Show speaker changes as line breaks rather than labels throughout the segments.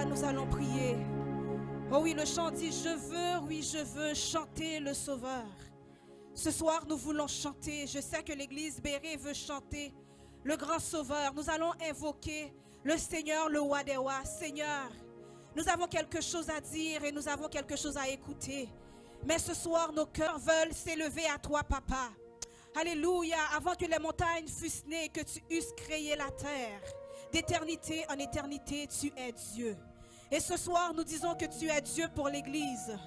Alléluia, nous allons prier. Oh oui, le chant dit, je veux chanter le Sauveur. Ce soir, nous voulons chanter. Je sais que l'église Béret veut chanter le grand Sauveur. Nous allons invoquer le Seigneur, le roi des rois. Seigneur, nous avons quelque chose à dire et nous avons quelque chose à écouter. Mais ce soir, nos cœurs veulent s'élever à toi, Papa. Alléluia, avant que les montagnes fussent nées, que tu eusses créé la terre. D'éternité en éternité, tu es Dieu. Et ce soir, nous disons que tu es Dieu pour l'Église.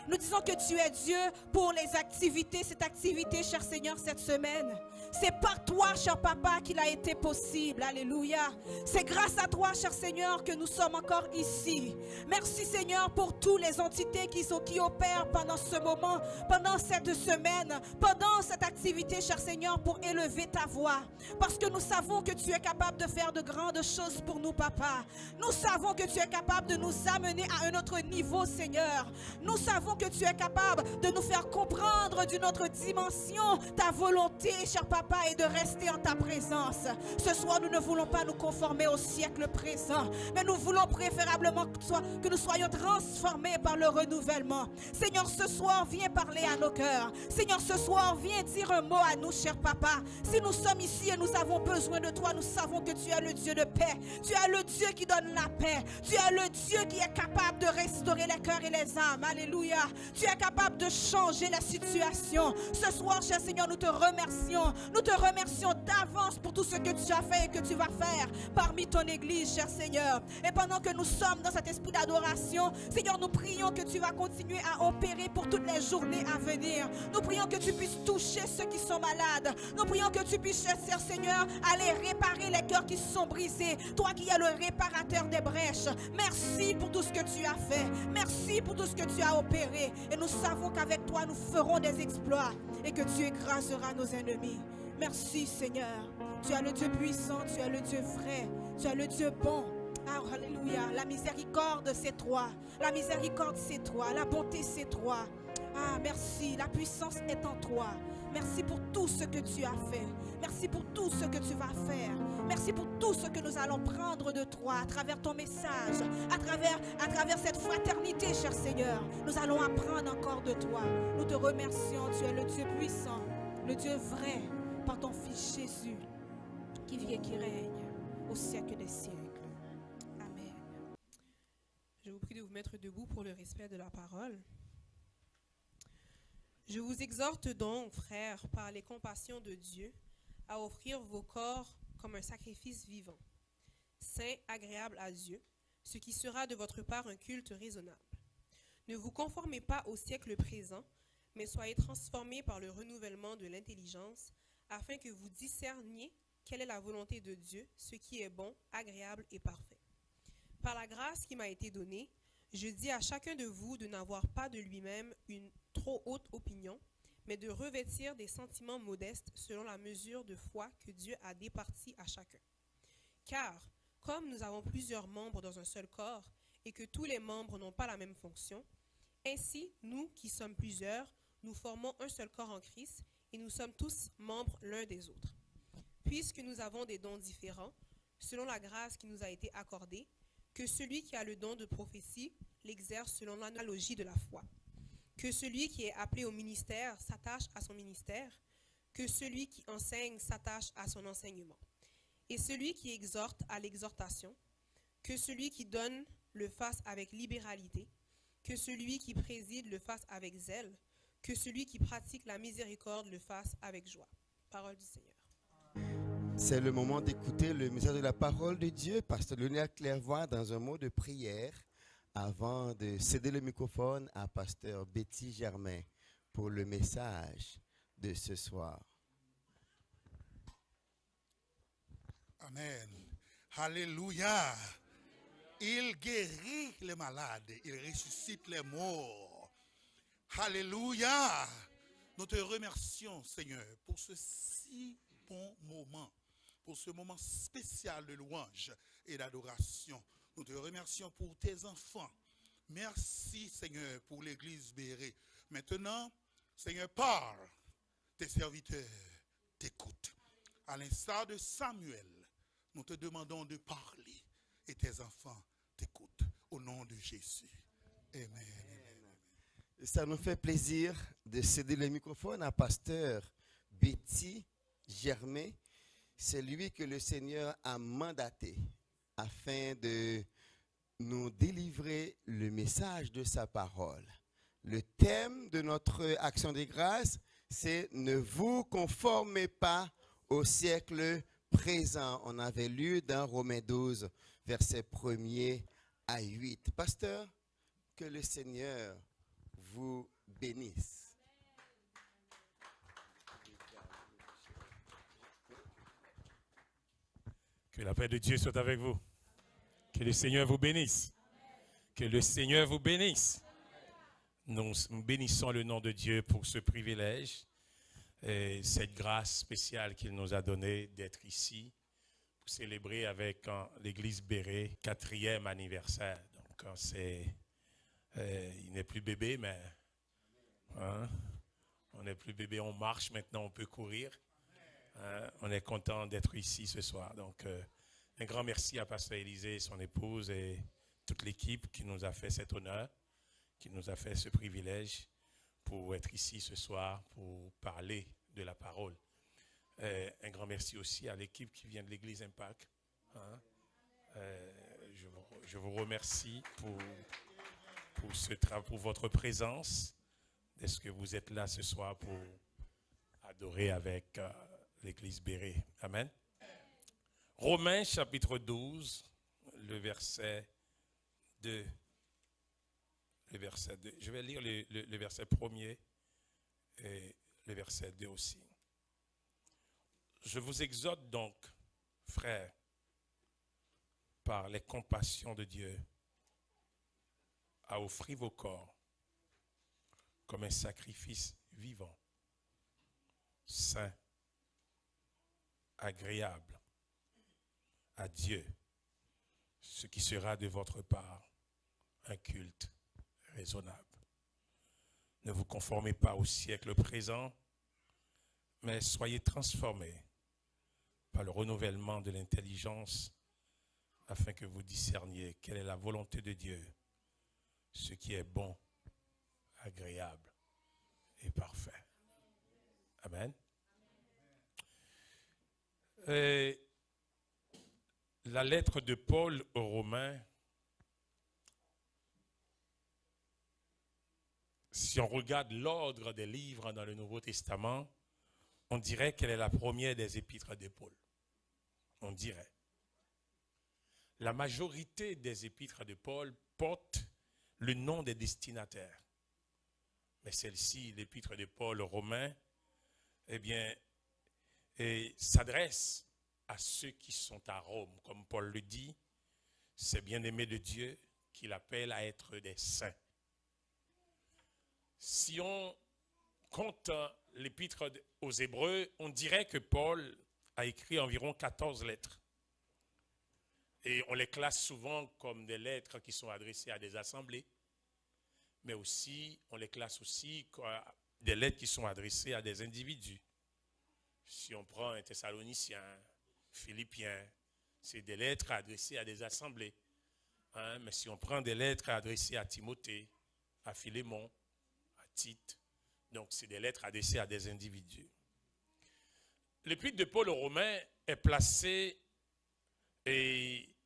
Nous disons que tu es Dieu pour les activités, cette activité, cher Seigneur, cette semaine. C'est par toi, cher Papa, qu'il a été possible. Alléluia. C'est grâce à toi, cher Seigneur, que nous sommes encore ici. Merci, Seigneur, pour toutes les entités qui opèrent pendant ce moment, pendant cette semaine, pendant cette activité, cher Seigneur, pour élever ta voix. Parce que nous savons que tu es capable de faire de grandes choses pour nous, Papa. Nous savons que tu es capable de nous amener à un autre niveau, Seigneur. Nous savons que tu es capable de nous faire comprendre d'une autre dimension ta volonté, cher Papa, et de rester en ta présence. Ce soir, nous ne voulons pas nous conformer au siècle présent, mais nous voulons préférablement que nous soyons transformés par le renouvellement. Seigneur, ce soir, viens parler à nos cœurs. Seigneur, ce soir, viens dire un mot à nous, cher Papa. Si nous sommes ici et nous avons besoin de toi, nous savons que tu es le Dieu de paix. Tu es le Dieu qui donne la paix. Tu es le Dieu qui est capable de restaurer les cœurs et les âmes. Alléluia. Tu es capable de changer la situation. Ce soir, cher Seigneur, nous te remercions. Nous te remercions d'avance pour tout ce que tu as fait et que tu vas faire parmi ton église, cher Seigneur. Et pendant que nous sommes dans cet esprit d'adoration, Seigneur, nous prions que tu vas continuer à opérer pour toutes les journées à venir. Nous prions que tu puisses toucher ceux qui sont malades. Nous prions que tu puisses, cher Seigneur, aller réparer les cœurs qui sont brisés. Toi qui es le réparateur des brèches. Merci pour tout ce que tu as fait. Merci pour tout ce que tu as opéré. Et nous savons qu'avec toi, nous ferons des exploits et que tu écraseras nos ennemis. Merci, Seigneur. Tu es le Dieu puissant, tu es le Dieu vrai, tu es le Dieu bon. Ah, alléluia. La miséricorde, c'est toi. La miséricorde, c'est toi. La bonté, c'est toi. Ah, merci. La puissance est en toi. Merci pour tout ce que tu as fait. Merci pour tout ce que tu vas faire. Merci pour tout ce que nous allons prendre de toi à travers ton message, à travers cette fraternité, cher Seigneur. Nous allons apprendre encore de toi. Nous te remercions. Tu es le Dieu puissant, le Dieu vrai, par ton Fils Jésus, qui vit et qui règne au siècle des siècles. Amen.
Je vous prie de vous mettre debout pour le respect de la parole. Je vous exhorte donc, frères, par les compassions de Dieu, à offrir vos corps comme un sacrifice vivant, saint, agréable à Dieu, ce qui sera de votre part un culte raisonnable. Ne vous conformez pas au siècle présent, mais soyez transformés par le renouvellement de l'intelligence, afin que vous discerniez quelle est la volonté de Dieu, ce qui est bon, agréable et parfait. Par la grâce qui m'a été donnée, je dis à chacun de vous de n'avoir pas de lui-même une trop haute opinion, mais de revêtir des sentiments modestes selon la mesure de foi que Dieu a départie à chacun. Car, comme nous avons plusieurs membres dans un seul corps, et que tous les membres n'ont pas la même fonction, ainsi, nous qui sommes plusieurs, nous formons un seul corps en Christ, et nous sommes tous membres l'un des autres. Puisque nous avons des dons différents, selon la grâce qui nous a été accordée, que celui qui a le don de prophétie l'exerce selon l'analogie de la foi. Que celui qui est appelé au ministère s'attache à son ministère, que celui qui enseigne s'attache à son enseignement. Et celui qui exhorte à l'exhortation, que celui qui donne le fasse avec libéralité, que celui qui préside le fasse avec zèle, que celui qui pratique la miséricorde le fasse avec joie. Parole du Seigneur.
C'est le moment d'écouter le message de la parole de Dieu. Pasteur Léonard Clairvoy dans un mot de prière avant de céder le microphone à Pasteur Betty Germain pour le message de ce soir.
Amen. Alléluia. Il guérit les malades, il ressuscite les morts. Alléluia. Nous te remercions, Seigneur, pour ce si bon moment, pour ce moment spécial de louange et d'adoration. Nous te remercions pour tes enfants. Merci, Seigneur, pour l'église Béret. Maintenant, Seigneur, parle. Tes serviteurs t'écoutent. À l'instar de Samuel, nous te demandons de parler et tes enfants t'écoutent. au nom de Jésus. Amen.
Ça nous fait plaisir de céder le microphone à pasteur Betty Germain. C'est lui que le Seigneur a mandaté afin de nous délivrer le message de sa parole. Le thème de notre action de grâce, c'est « Ne vous conformez pas au siècle présent ». On avait lu dans Romains 12, versets 1er à 8. Pasteur, que le Seigneur vous bénisse.
Que la paix de Dieu soit avec vous. Que le Seigneur vous bénisse. Que le Seigneur vous bénisse. Nous bénissons le nom de Dieu pour ce privilège et cette grâce spéciale qu'il nous a donnée d'être ici pour célébrer avec l'église Béret, 4e anniversaire. Donc il n'est plus bébé, mais on n'est plus bébé, on marche, maintenant on peut courir. On est content d'être ici ce soir. Donc un grand merci à Pasteur Élisée et son épouse et toute l'équipe qui nous a fait cet honneur, qui nous a fait ce privilège pour être ici ce soir, pour parler de la parole. Un grand merci aussi à l'équipe qui vient de l'église Impact. Je vous remercie pour votre présence. Est-ce que vous êtes là ce soir pour adorer avec l'église Béret? Amen. Romains chapitre 12, le verset 2. Le verset 2. Je vais lire le verset 1er et le verset 2 aussi. Je vous exhorte donc, frères, par les compassions de Dieu, à offrir vos corps comme un sacrifice vivant, saint, agréable à Dieu, ce qui sera de votre part un culte raisonnable. Ne vous conformez pas au siècle présent, mais soyez transformés par le renouvellement de l'intelligence afin que vous discerniez quelle est la volonté de Dieu, ce qui est bon, agréable et parfait. Amen. Et la lettre de Paul aux Romains, si on regarde l'ordre des livres dans le Nouveau Testament, on dirait qu'elle est la première des épîtres de Paul. On dirait. La majorité des épîtres de Paul portent le nom des destinataires. Mais celle-ci, l'épître de Paul aux Romains, eh bien, s'adresse à ceux qui sont à Rome. Comme Paul le dit, c'est bien-aimé de Dieu qu'il appelle à être des saints. Si on compte l'épître aux Hébreux, on dirait que Paul a écrit environ 14 lettres. Et on les classe souvent comme des lettres qui sont adressées à des assemblées, mais aussi, on les classe aussi comme des lettres qui sont adressées à des individus. Si on prend un Thessalonicien, Philippiens, c'est des lettres adressées à des assemblées. Mais si on prend des lettres adressées à Timothée, à Philémon, à Tite, donc c'est des lettres adressées à des individus. L'épître de Paul aux Romains est placée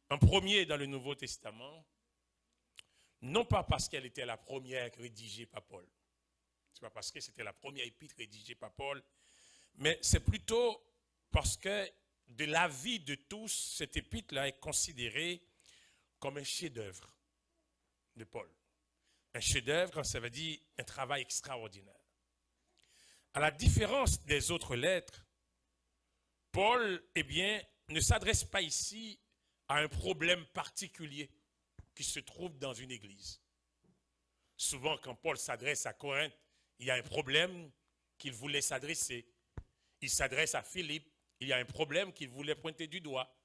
en premier dans le Nouveau Testament, non pas parce qu'elle était la première rédigée par Paul. Ce n'est pas parce que c'était la première épître rédigée par Paul, mais c'est plutôt parce que de l'avis de tous, cette épître-là est considérée comme un chef-d'œuvre de Paul. Un chef-d'œuvre, ça veut dire un travail extraordinaire. À la différence des autres lettres, Paul, ne s'adresse pas ici à un problème particulier qui se trouve dans une église. Souvent, quand Paul s'adresse à Corinthe, il y a un problème qu'il voulait s'adresser. Il s'adresse à Philippe, il y a un problème qu'il voulait pointer du doigt.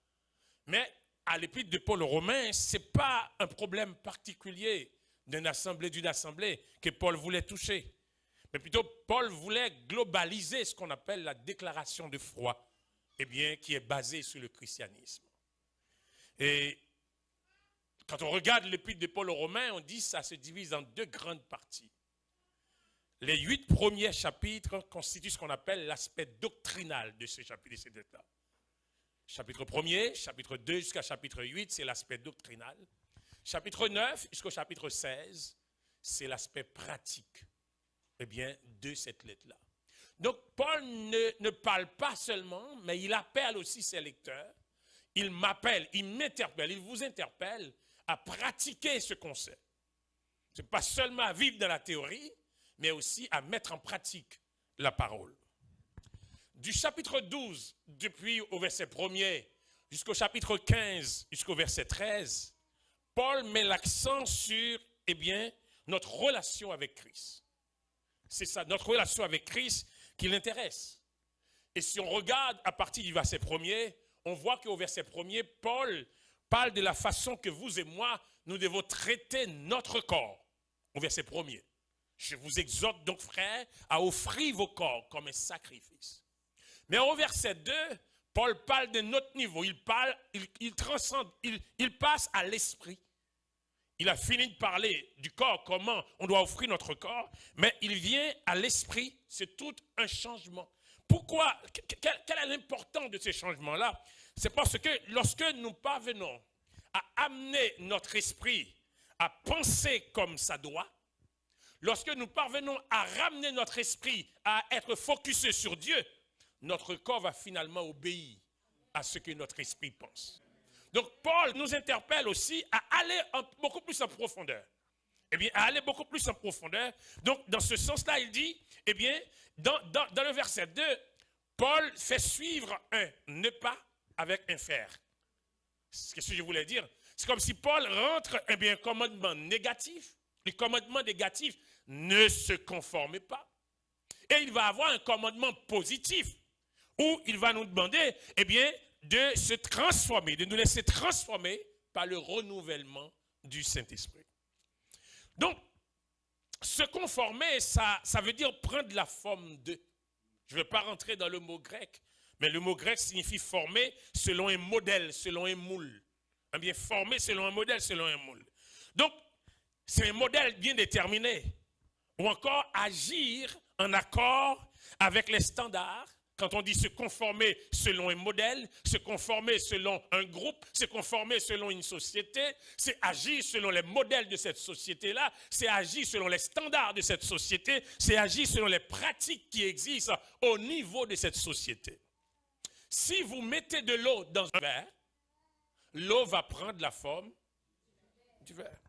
Mais à l'épître de Paul aux Romains, ce n'est pas un problème particulier d'une assemblée que Paul voulait toucher. Mais plutôt, Paul voulait globaliser ce qu'on appelle la déclaration de foi, qui est basée sur le christianisme. Et Quand on regarde l'épître de Paul aux Romains, on dit que ça se divise en 2 grandes parties. Les 8 premiers chapitres constituent ce qu'on appelle l'aspect doctrinal de ce chapitre, de cette lettre-là. Chapitre 1er, chapitre 2 jusqu'à chapitre 8, c'est l'aspect doctrinal. Chapitre 9 jusqu'au chapitre 16, c'est l'aspect pratique, eh bien, de cette lettre-là. Donc, Paul ne parle pas seulement, mais il appelle aussi ses lecteurs. Il m'appelle, il m'interpelle, il vous interpelle à pratiquer ce qu'on sait. Ce n'est pas seulement à vivre dans la théorie, mais aussi à mettre en pratique la parole. Du chapitre 12, depuis au verset 1er, jusqu'au chapitre 15, jusqu'au verset 13, Paul met l'accent sur, eh bien, notre relation avec Christ. C'est ça, notre relation avec Christ qui l'intéresse. Et si on regarde à partir du verset 1er, on voit qu'au verset 1er, Paul parle de la façon que vous et moi, nous devons traiter notre corps. Au verset 1er. Je vous exhorte donc, frères, à offrir vos corps comme un sacrifice. Mais au verset 2, Paul parle de notre niveau. Il transcende, il passe à l'esprit. Il a fini de parler du corps, comment on doit offrir notre corps, mais il vient à l'esprit, c'est tout un changement. Pourquoi? Quelle est l'importance de ces changements-là? C'est parce que lorsque nous parvenons à amener notre esprit à penser comme ça doit, lorsque nous parvenons à ramener notre esprit à être focusé sur Dieu, notre corps va finalement obéir à ce que notre esprit pense. Donc Paul nous interpelle aussi à aller beaucoup plus en profondeur. Eh bien, à aller beaucoup plus en profondeur. Donc dans ce sens-là, il dit, eh bien, dans le verset 2, Paul fait suivre un ne pas avec un faire. Qu'est-ce que je voulais dire? C'est comme si Paul rentre, eh bien, un commandement négatif. Le commandement négatif, ne se conformez pas. Et il va avoir un commandement positif où il va nous demander, eh bien, de se transformer, de nous laisser transformer par le renouvellement du Saint-Esprit. Donc, se conformer, ça veut dire prendre la forme de. Je ne vais pas rentrer dans le mot grec, mais le mot grec signifie former selon un modèle, selon un moule. Eh bien, former selon un modèle, selon un moule. Donc, c'est un modèle bien déterminé. Ou encore agir en accord avec les standards. Quand on dit se conformer selon un modèle, se conformer selon un groupe, se conformer selon une société, c'est agir selon les modèles de cette société-là, c'est agir selon les standards de cette société, c'est agir selon les pratiques qui existent au niveau de cette société. Si vous mettez de l'eau dans un verre, l'eau va prendre la forme du verre.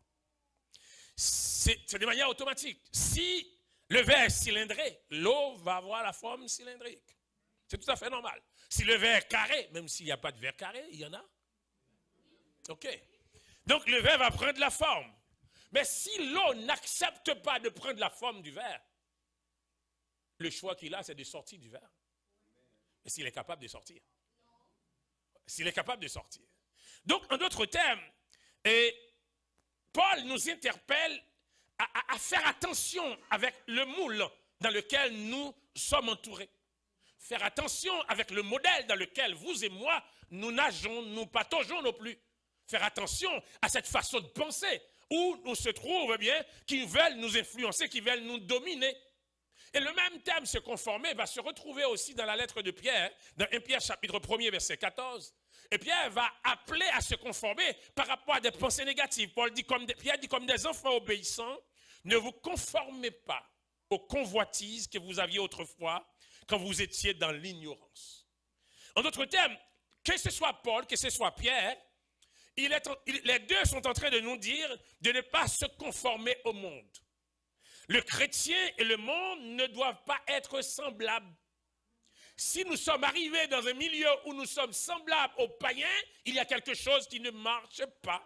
C'est de manière automatique. Si le verre est cylindré, l'eau va avoir la forme cylindrique. C'est tout à fait normal. Si le verre est carré, même s'il n'y a pas de verre carré, il y en a. OK. Donc le verre va prendre la forme. Mais si l'eau n'accepte pas de prendre la forme du verre, le choix qu'il a, c'est de sortir du verre. Mais s'il est capable de sortir. S'il est capable de sortir. Donc, en d'autres termes, Paul nous interpelle à faire attention avec le moule dans lequel nous sommes entourés. Faire attention avec le modèle dans lequel vous et moi, nous nageons, nous pataugeons non plus. Faire attention à cette façon de penser où nous se trouvent, eh bien, qui veulent nous influencer, qui veulent nous dominer. Et le même terme, se conformer, va se retrouver aussi dans la lettre de Pierre, dans 1 Pierre chapitre 1er, verset 14. Et Pierre va appeler à se conformer par rapport à des pensées négatives. Pierre dit comme des enfants obéissants, ne vous conformez pas aux convoitises que vous aviez autrefois quand vous étiez dans l'ignorance. En d'autres termes, que ce soit Paul, que ce soit Pierre, les deux sont en train de nous dire de ne pas se conformer au monde. Le chrétien et le monde ne doivent pas être semblables. Si nous sommes arrivés dans un milieu où nous sommes semblables aux païens, il y a quelque chose qui ne marche pas.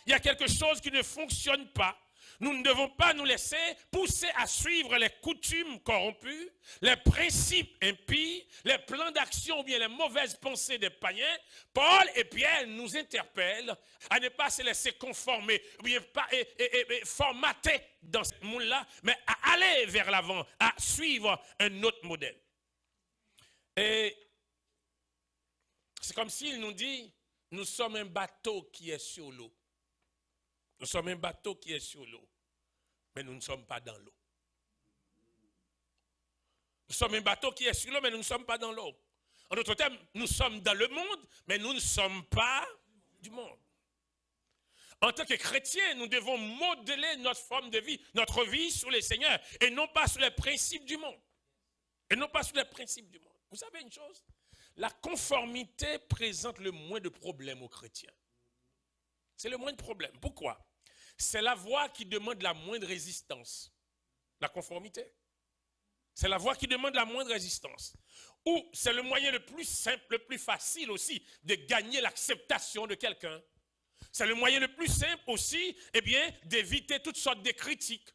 Il y a quelque chose qui ne fonctionne pas. Nous ne devons pas nous laisser pousser à suivre les coutumes corrompues, les principes impies, les plans d'action ou bien les mauvaises pensées des païens. Paul et Pierre nous interpellent à ne pas se laisser conformer ou bien pas formater dans ce monde-là, mais à aller vers l'avant, à suivre un autre modèle. Et c'est comme s'il nous dit, nous sommes un bateau qui est sur l'eau. Nous sommes un bateau qui est sur l'eau, mais nous ne sommes pas dans l'eau. Nous sommes un bateau qui est sur l'eau, mais nous ne sommes pas dans l'eau. En d'autres termes, nous sommes dans le monde, mais nous ne sommes pas du monde. En tant que chrétiens, nous devons modeler notre forme de vie, notre vie sur le Seigneur, et non pas sur les principes du monde. Et non pas sur les principes du monde. Vous savez une chose? La conformité présente le moins de problèmes aux chrétiens. C'est le moins de problèmes. Pourquoi? C'est la voie qui demande la moindre résistance. La conformité. C'est la voie qui demande la moindre résistance. Ou c'est le moyen le plus simple, le plus facile aussi de gagner l'acceptation de quelqu'un. C'est le moyen le plus simple aussi, eh bien, d'éviter toutes sortes de critiques.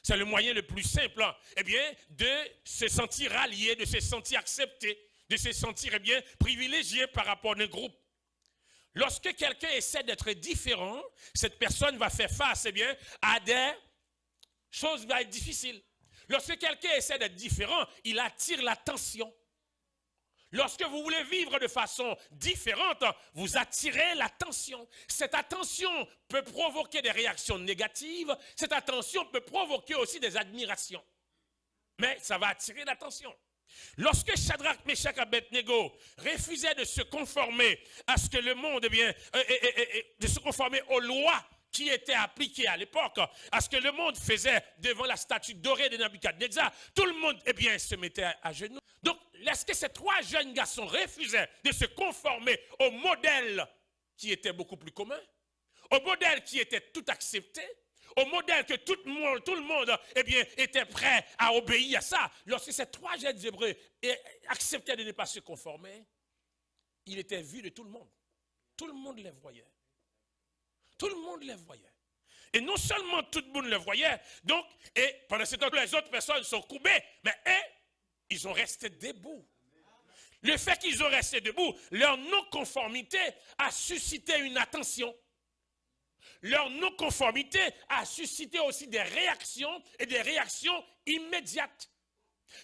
C'est le moyen le plus simple, eh bien, de se sentir allié, de se sentir accepté, de se sentir, eh bien, privilégié par rapport à un groupe. Lorsque quelqu'un essaie d'être différent, cette personne va faire face, eh bien, à des choses qui vont être difficiles. Lorsque quelqu'un essaie d'être différent, il attire l'attention. Lorsque vous voulez vivre de façon différente, vous attirez l'attention. Cette attention peut provoquer des réactions négatives. Cette attention peut provoquer aussi des admirations. Mais ça va attirer l'attention. Lorsque Shadrach, Meshach et Abednego refusaient de se conformer à ce que le monde, eh bien, de se conformer aux lois qui étaient appliquées à l'époque, à ce que le monde faisait devant la statue dorée de Nebuchadnezzar, tout le monde, eh bien, se mettait à genoux. Donc, lorsque ces trois jeunes garçons refusaient de se conformer au modèle qui était beaucoup plus commun, au modèle qui était tout accepté, au modèle que tout le monde eh bien, était prêt à obéir à ça, lorsque ces trois jeunes Hébreux acceptaient de ne pas se conformer, il était vu de tout le monde. Tout le monde les voyait. Tout le monde les voyait. Et non seulement tout le monde les voyait, donc, et pendant ce temps, les autres personnes sont courbées, mais ils ont resté debout. Le fait qu'ils ont resté debout, leur non-conformité a suscité une attention. Leur non-conformité a suscité aussi des réactions et des réactions immédiates.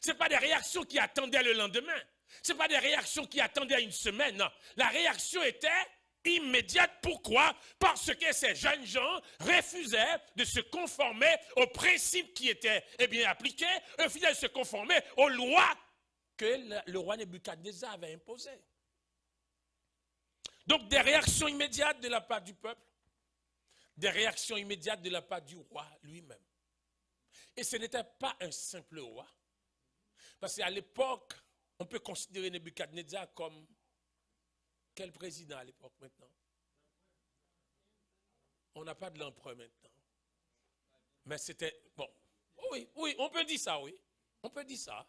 Ce n'est pas des réactions qui attendaient le lendemain. Ce n'est pas des réactions qui attendaient une semaine. Non. La réaction était immédiate. Pourquoi? Parce que ces jeunes gens refusaient de se conformer aux principes qui étaient eh bien, appliqués, refusaient de se conformer aux lois que le roi Nebuchadnezzar avait imposées. Donc des réactions immédiates de la part du peuple, des réactions immédiates de la part du roi lui-même. Et ce n'était pas un simple roi. Parce qu'à l'époque, on peut considérer Nebuchadnezzar comme quel président à l'époque maintenant? On n'a pas de l'empereur maintenant. Mais c'était, bon, oui, on peut dire ça, oui. On peut dire ça.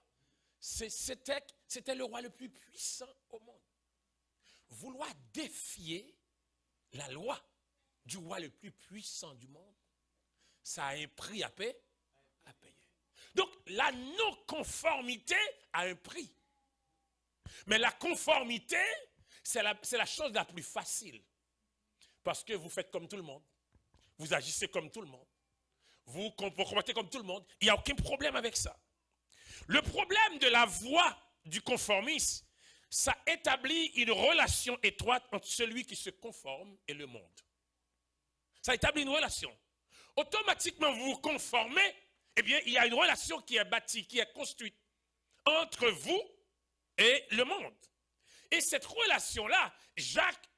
C'était le roi le plus puissant au monde. Vouloir défier la loi du roi le plus puissant du monde, ça a un prix à payer. Donc, la non-conformité a un prix. Mais la conformité, c'est la chose la plus facile. Parce que vous faites comme tout le monde. Vous agissez comme tout le monde. Vous comportez comme tout le monde. Il n'y a aucun problème avec ça. Le problème de la voie du conformisme, ça établit une relation étroite entre celui qui se conforme et le monde. Ça établit une relation. Automatiquement, vous vous conformez, eh bien, il y a une relation qui est bâtie, qui est construite entre vous et le monde. Et cette relation-là, Jacques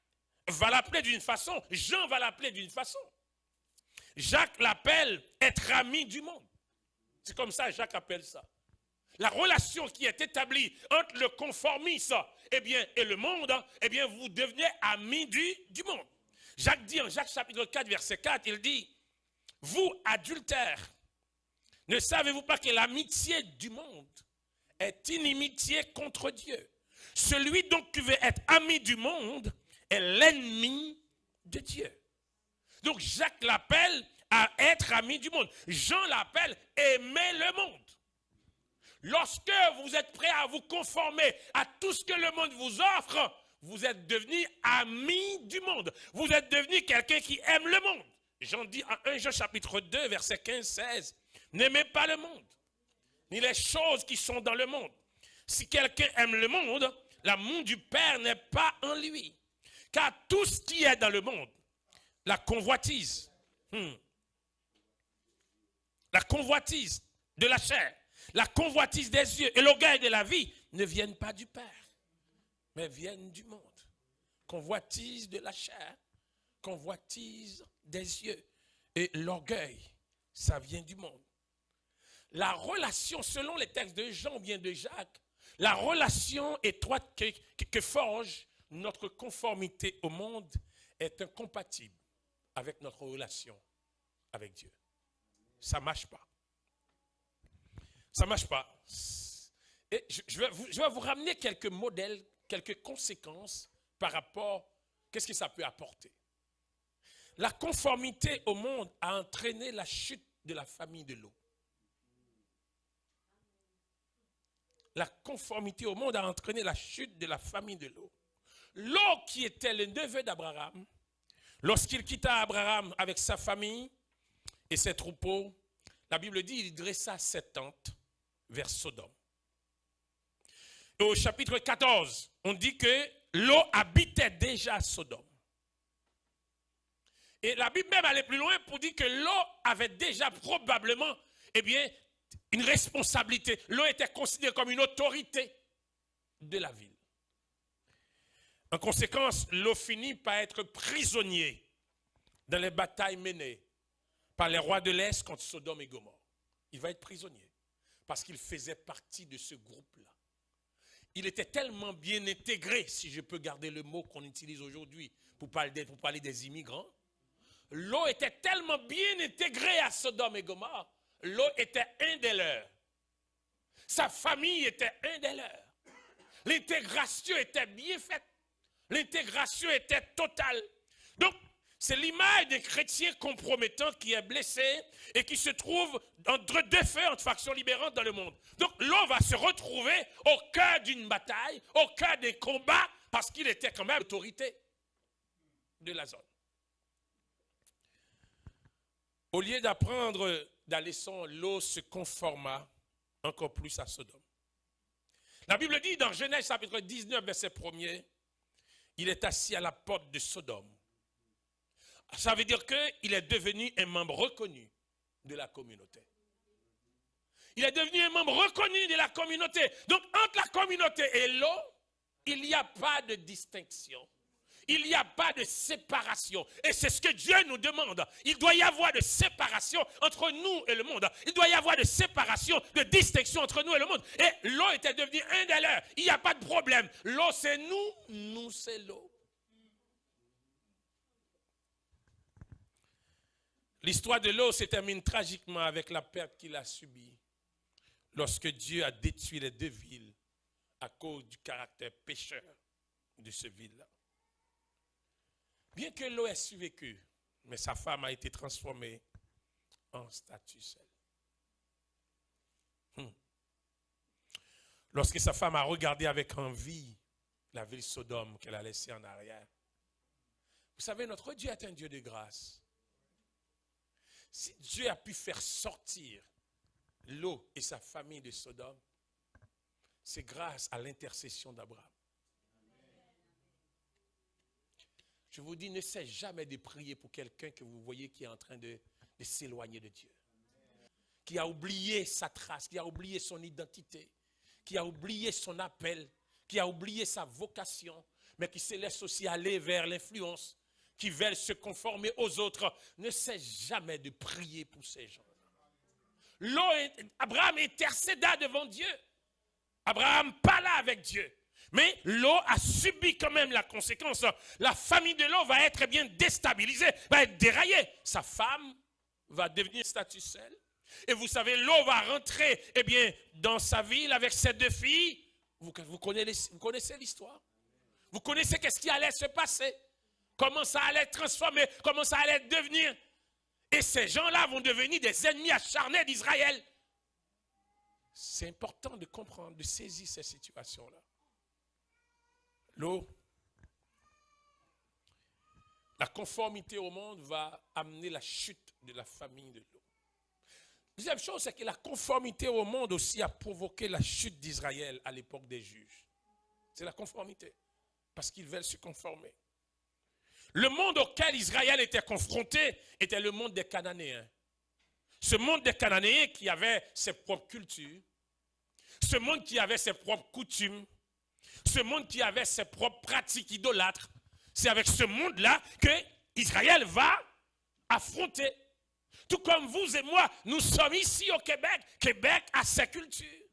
va l'appeler d'une façon, Jean va l'appeler d'une façon. Jacques l'appelle être ami du monde. C'est comme ça que Jacques appelle ça. La relation qui est établie entre le conformisme eh bien, et le monde, eh bien, vous devenez amis du monde. Jacques dit en Jacques chapitre 4, verset 4, il dit, vous adultères, ne savez-vous pas que l'amitié du monde est inimitié contre Dieu? Celui donc qui veut être ami du monde est l'ennemi de Dieu. Donc Jacques l'appelle à être ami du monde. Jean l'appelle aimer le monde. Lorsque vous êtes prêt à vous conformer à tout ce que le monde vous offre, vous êtes devenu ami du monde. Vous êtes devenu quelqu'un qui aime le monde. Jean dit en 1 Jean chapitre 2, verset 15-16, n'aimez pas le monde, ni les choses qui sont dans le monde. Si quelqu'un aime le monde, l'amour du Père n'est pas en lui. Car tout ce qui est dans le monde, la convoitise, La convoitise de la chair, la convoitise des yeux et l'orgueil de la vie ne viennent pas du Père, mais viennent du monde. Convoitise de la chair, convoitise des yeux et l'orgueil, ça vient du monde. La relation, selon les textes de Jean ou bien de Jacques, la relation étroite que forge notre conformité au monde est incompatible avec notre relation avec Dieu. Ça ne marche pas. Ça ne marche pas. Et je vais vous ramener quelques modèles, quelques conséquences par rapport à qu'est-ce que ça peut apporter. La conformité au monde a entraîné la chute de la famille de Lot. La conformité au monde a entraîné la chute de la famille de Lot. Lot, qui était le neveu d'Abraham, lorsqu'il quitta Abraham avec sa famille et ses troupeaux, la Bible dit qu'il dressa ses tentes vers Sodome. Et au chapitre 14, on dit que Lot habitait déjà à Sodome. Et la Bible même allait plus loin pour dire que Lot avait déjà probablement, une responsabilité. Lot était considéré comme une autorité de la ville. En conséquence, Lot finit par être prisonnier dans les batailles menées par les rois de l'Est contre Sodome et Gomorrhe. Il va être prisonnier parce qu'il faisait partie de ce groupe-là. Il était tellement bien intégré, si je peux garder le mot qu'on utilise aujourd'hui pour parler des immigrants. Lot était tellement bien intégré à Sodome et Gomorrhe. Lot était un des leurs. Sa famille était un des leurs. L'intégration était bien faite. L'intégration était totale. Donc, c'est l'image d'un chrétien compromettant qui est blessé et qui se trouve entre deux feux, entre factions libérantes dans le monde. Donc, l'on va se retrouver au cœur d'une bataille, au cœur des combats, parce qu'il était quand même l'autorité de la zone. Au lieu d'apprendre la leçon, Lot se conforma encore plus à Sodome. La Bible dit dans Genèse chapitre 19, verset 1er, il est assis à la porte de Sodome. Ça veut dire qu'il est devenu un membre reconnu de la communauté. Il est devenu un membre reconnu de la communauté. Donc, entre la communauté et Lot, il n'y a pas de distinction. Il n'y a pas de séparation. Et c'est ce que Dieu nous demande. Il doit y avoir de séparation entre nous et le monde. Il doit y avoir de séparation, de distinction entre nous et le monde. Et Lot était devenu un des leurs. Il n'y a pas de problème. Lot, c'est nous, nous, c'est Lot. L'histoire de Lot se termine tragiquement avec la perte qu'il a subie lorsque Dieu a détruit les deux villes à cause du caractère pécheur de ce ville-là. Bien que Lot ait survécu, mais sa femme a été transformée en statue seule. Lorsque sa femme a regardé avec envie la ville Sodome qu'elle a laissée en arrière. Vous savez, notre Dieu est un Dieu de grâce. Si Dieu a pu faire sortir Lot et sa famille de Sodome, c'est grâce à l'intercession d'Abraham. Je vous dis, ne cessez jamais de prier pour quelqu'un que vous voyez qui est en train de s'éloigner de Dieu. Qui a oublié sa trace, qui a oublié son identité, qui a oublié son appel, qui a oublié sa vocation, mais qui se laisse aussi aller vers l'influence, qui veulent se conformer aux autres. Ne cesse jamais de prier pour ces gens. Abraham intercéda devant Dieu. Abraham parla avec Dieu. Mais Lot a subi quand même la conséquence. La famille de Lot va être bien déstabilisée, va être déraillée. Sa femme va devenir statue seule. Et vous savez, Lot va rentrer dans sa ville avec ses deux filles. Vous connaissez l'histoire. Vous connaissez qu'est-ce qui allait se passer. Comment ça allait être transformé, comment ça allait devenir. Et ces gens-là vont devenir des ennemis acharnés d'Israël. C'est important de comprendre, de saisir ces situations-là. Lot, la conformité au monde va amener la chute de la famille de Lot. Deuxième chose, c'est que la conformité au monde aussi a provoqué la chute d'Israël à l'époque des juges. C'est la conformité, parce qu'ils veulent se conformer. Le monde auquel Israël était confronté était le monde des Cananéens. Ce monde des Cananéens qui avait ses propres cultures, ce monde qui avait ses propres coutumes, ce monde qui avait ses propres pratiques idolâtres. C'est avec ce monde-là que Israël va affronter. Tout comme vous et moi, nous sommes ici au Québec. Québec a ses cultures.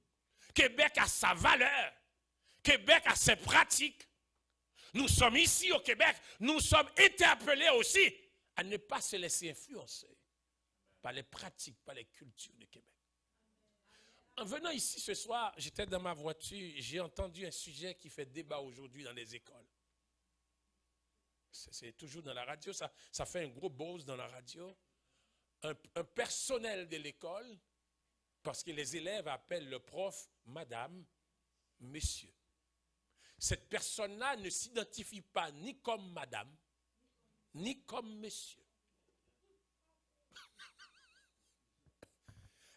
Québec a sa valeur. Québec a ses pratiques. Nous sommes ici au Québec. Nous sommes été appelés aussi à ne pas se laisser influencer par les pratiques, par les cultures du Québec. En venant ici ce soir, j'étais dans ma voiture, j'ai entendu un sujet qui fait débat aujourd'hui dans les écoles. C'est toujours dans la radio, ça fait un gros buzz dans la radio. Un personnel de l'école, parce que les élèves appellent le prof madame, monsieur. Cette personne-là ne s'identifie pas ni comme madame, ni comme monsieur.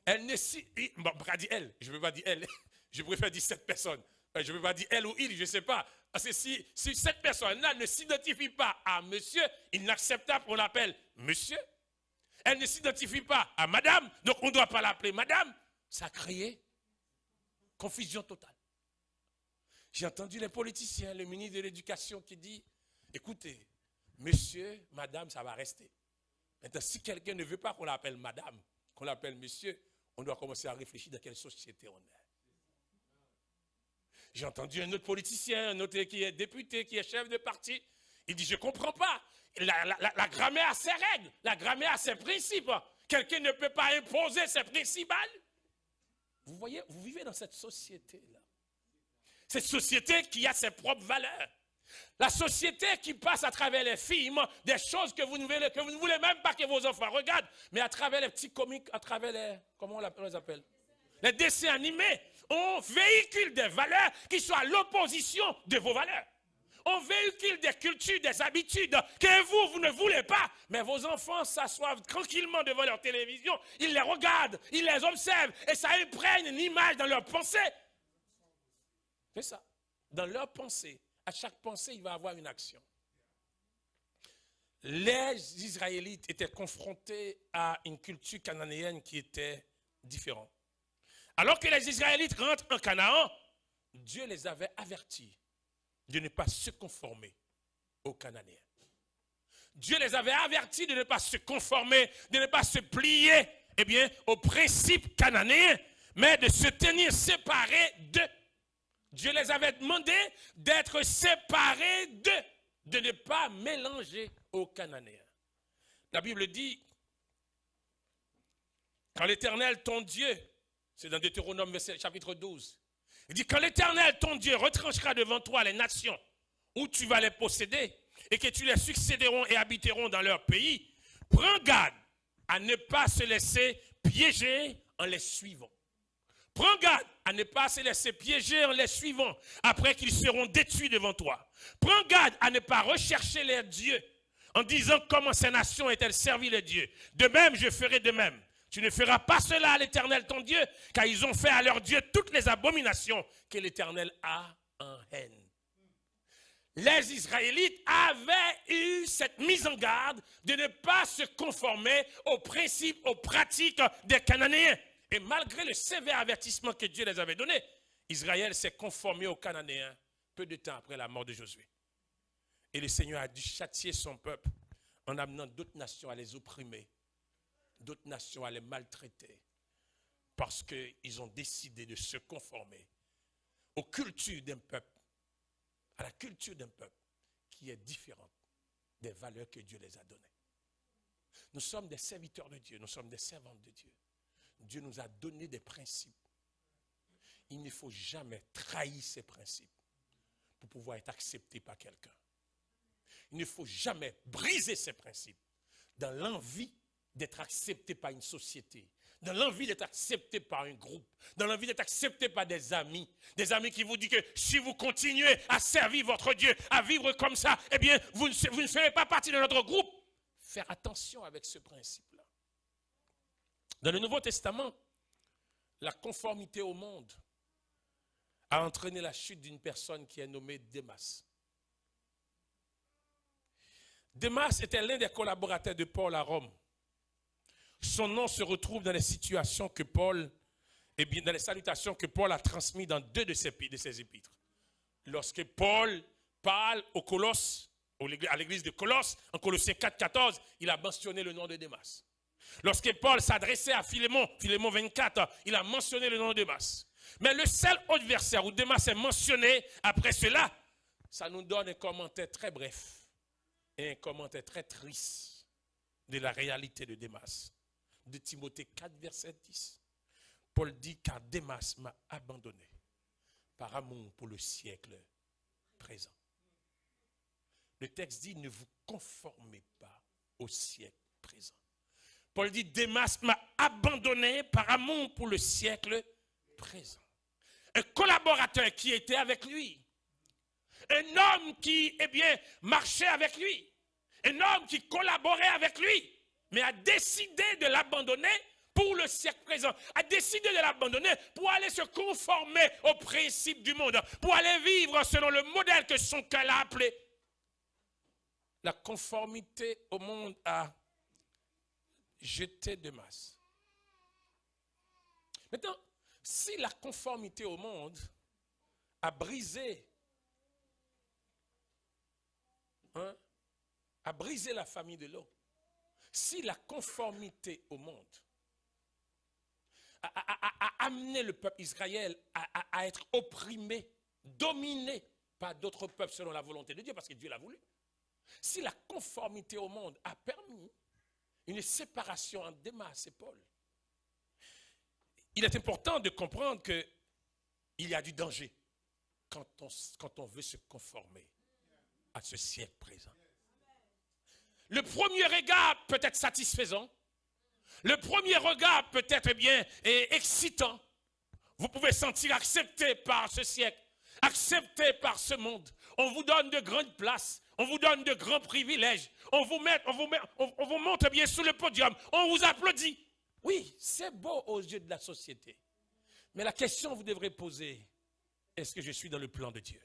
Elle ne bon, elle, je ne veux pas dire elle, je préfère dire cette personne. Je ne veux pas dire elle ou il, je ne sais pas. Parce que si cette personne-là ne s'identifie pas à monsieur, inacceptable, on l'appelle monsieur. Elle ne s'identifie pas à madame, donc on ne doit pas l'appeler madame. Ça a créé confusion totale. J'ai entendu les politiciens, le ministre de l'Éducation qui dit, écoutez, monsieur, madame, ça va rester. Maintenant, si quelqu'un ne veut pas qu'on l'appelle madame, qu'on l'appelle monsieur, on doit commencer à réfléchir dans quelle société on est. J'ai entendu un autre politicien, un autre qui est député, qui est chef de parti, il dit, je ne comprends pas. La grammaire a ses règles, la grammaire a ses principes. Quelqu'un ne peut pas imposer ses principes. Vous voyez, vous vivez dans cette société-là. Cette société qui a ses propres valeurs. La société qui passe à travers les films, des choses que vous ne voulez même pas que vos enfants regardent, mais à travers les petits comiques, à travers les, comment on les appelle? Les dessins animés, on véhicule des valeurs qui sont à l'opposition de vos valeurs. On véhicule des cultures, des habitudes que vous ne voulez pas. Mais vos enfants s'assoient tranquillement devant leur télévision. Ils les regardent, ils les observent. Et ça imprègne une image dans leur pensée. C'est ça. Dans leur pensée. À chaque pensée, il va y avoir une action. Les Israélites étaient confrontés à une culture cananéenne qui était différente. Alors que les Israélites rentrent en Canaan, Dieu les avait avertis de ne pas se conformer aux Cananéens. Dieu les avait avertis de ne pas se conformer, de ne pas se plier aux principes cananéens, mais de se tenir séparés d'eux. Dieu les avait demandé d'être séparés d'eux, de ne pas mélanger aux Cananéens. La Bible dit, quand l'Éternel, ton Dieu, c'est dans Deutéronome chapitre 12, il dit, quand l'Éternel, ton Dieu, retranchera devant toi les nations où tu vas les posséder et que tu les succéderont et habiteront dans leur pays, prends garde à ne pas se laisser piéger en les suivant. Prends garde à ne pas se laisser piéger en les suivant après qu'ils seront détruits devant toi. Prends garde à ne pas rechercher les dieux en disant comment ces nations ont-elles servi les dieux. De même, je ferai de même. Tu ne feras pas cela à l'Éternel ton Dieu, car ils ont fait à leur Dieu toutes les abominations que l'Éternel a en haine. Les Israélites avaient eu cette mise en garde de ne pas se conformer aux principes, aux pratiques des Cananéens. Et malgré le sévère avertissement que Dieu les avait donné, Israël s'est conformé aux Cananéens peu de temps après la mort de Josué. Et le Seigneur a dû châtier son peuple en amenant d'autres nations à les opprimer, d'autres nations à les maltraiter, parce qu'ils ont décidé de se conformer aux cultures d'un peuple, à la culture d'un peuple qui est différente des valeurs que Dieu les a données. Nous sommes des serviteurs de Dieu, nous sommes des servantes de Dieu. Dieu nous a donné des principes. Il ne faut jamais trahir ces principes pour pouvoir être accepté par quelqu'un. Il ne faut jamais briser ces principes dans l'envie d'être accepté par une société, dans l'envie d'être accepté par un groupe, dans l'envie d'être accepté par des amis qui vous disent que si vous continuez à servir votre Dieu, à vivre comme ça, eh bien, vous ne ferez pas partie de notre groupe. Faire attention avec ce principe-là. Dans le Nouveau Testament, la conformité au monde a entraîné la chute d'une personne qui est nommée Démas. Démas était l'un des collaborateurs de Paul à Rome. Son nom se retrouve dans les situations que Paul, et bien dans les salutations que Paul a transmises dans 2 de ses épîtres. Lorsque Paul parle aux Colosses, à l'église de Colosse, en Colossiens 4,14, il a mentionné le nom de Démas. Lorsque Paul s'adressait à Philémon, Philémon 24, il a mentionné le nom de Démas. Mais le seul autre verset où Démas est mentionné après cela, ça nous donne un commentaire très bref et un commentaire très triste de la réalité de Démas. De Timothée 4, verset 10. Paul dit, car Démas m'a abandonné par amour pour le siècle présent. Le texte dit, ne vous conformez pas au siècle présent. Paul dit, Démas m'a abandonné par amour pour le siècle présent. Un collaborateur qui était avec lui. Un homme qui, marchait avec lui. Un homme qui collaborait avec lui. Mais a décidé de l'abandonner pour le siècle présent. A décidé de l'abandonner pour aller se conformer aux principes du monde. Pour aller vivre selon le modèle que son cœur a appelé. La conformité au monde a jeté Démas. Maintenant, si la conformité au monde a brisé, la famille de Lot, si la conformité au monde a amené le peuple Israël à être opprimé, dominé par d'autres peuples selon la volonté de Dieu, parce que Dieu l'a voulu, si la conformité au monde a permis une séparation entre Démas et Paul, il est important de comprendre qu'il y a du danger quand on veut se conformer à ce siècle présent. Le premier regard peut être satisfaisant. Le premier regard peut être excitant. Vous pouvez sentir accepté par ce siècle, accepté par ce monde. On vous donne de grandes places, on vous donne de grands privilèges. On vous monte bien sur le podium, on vous applaudit. Oui, c'est beau aux yeux de la société. Mais la question que vous devrez poser, est-ce que je suis dans le plan de Dieu?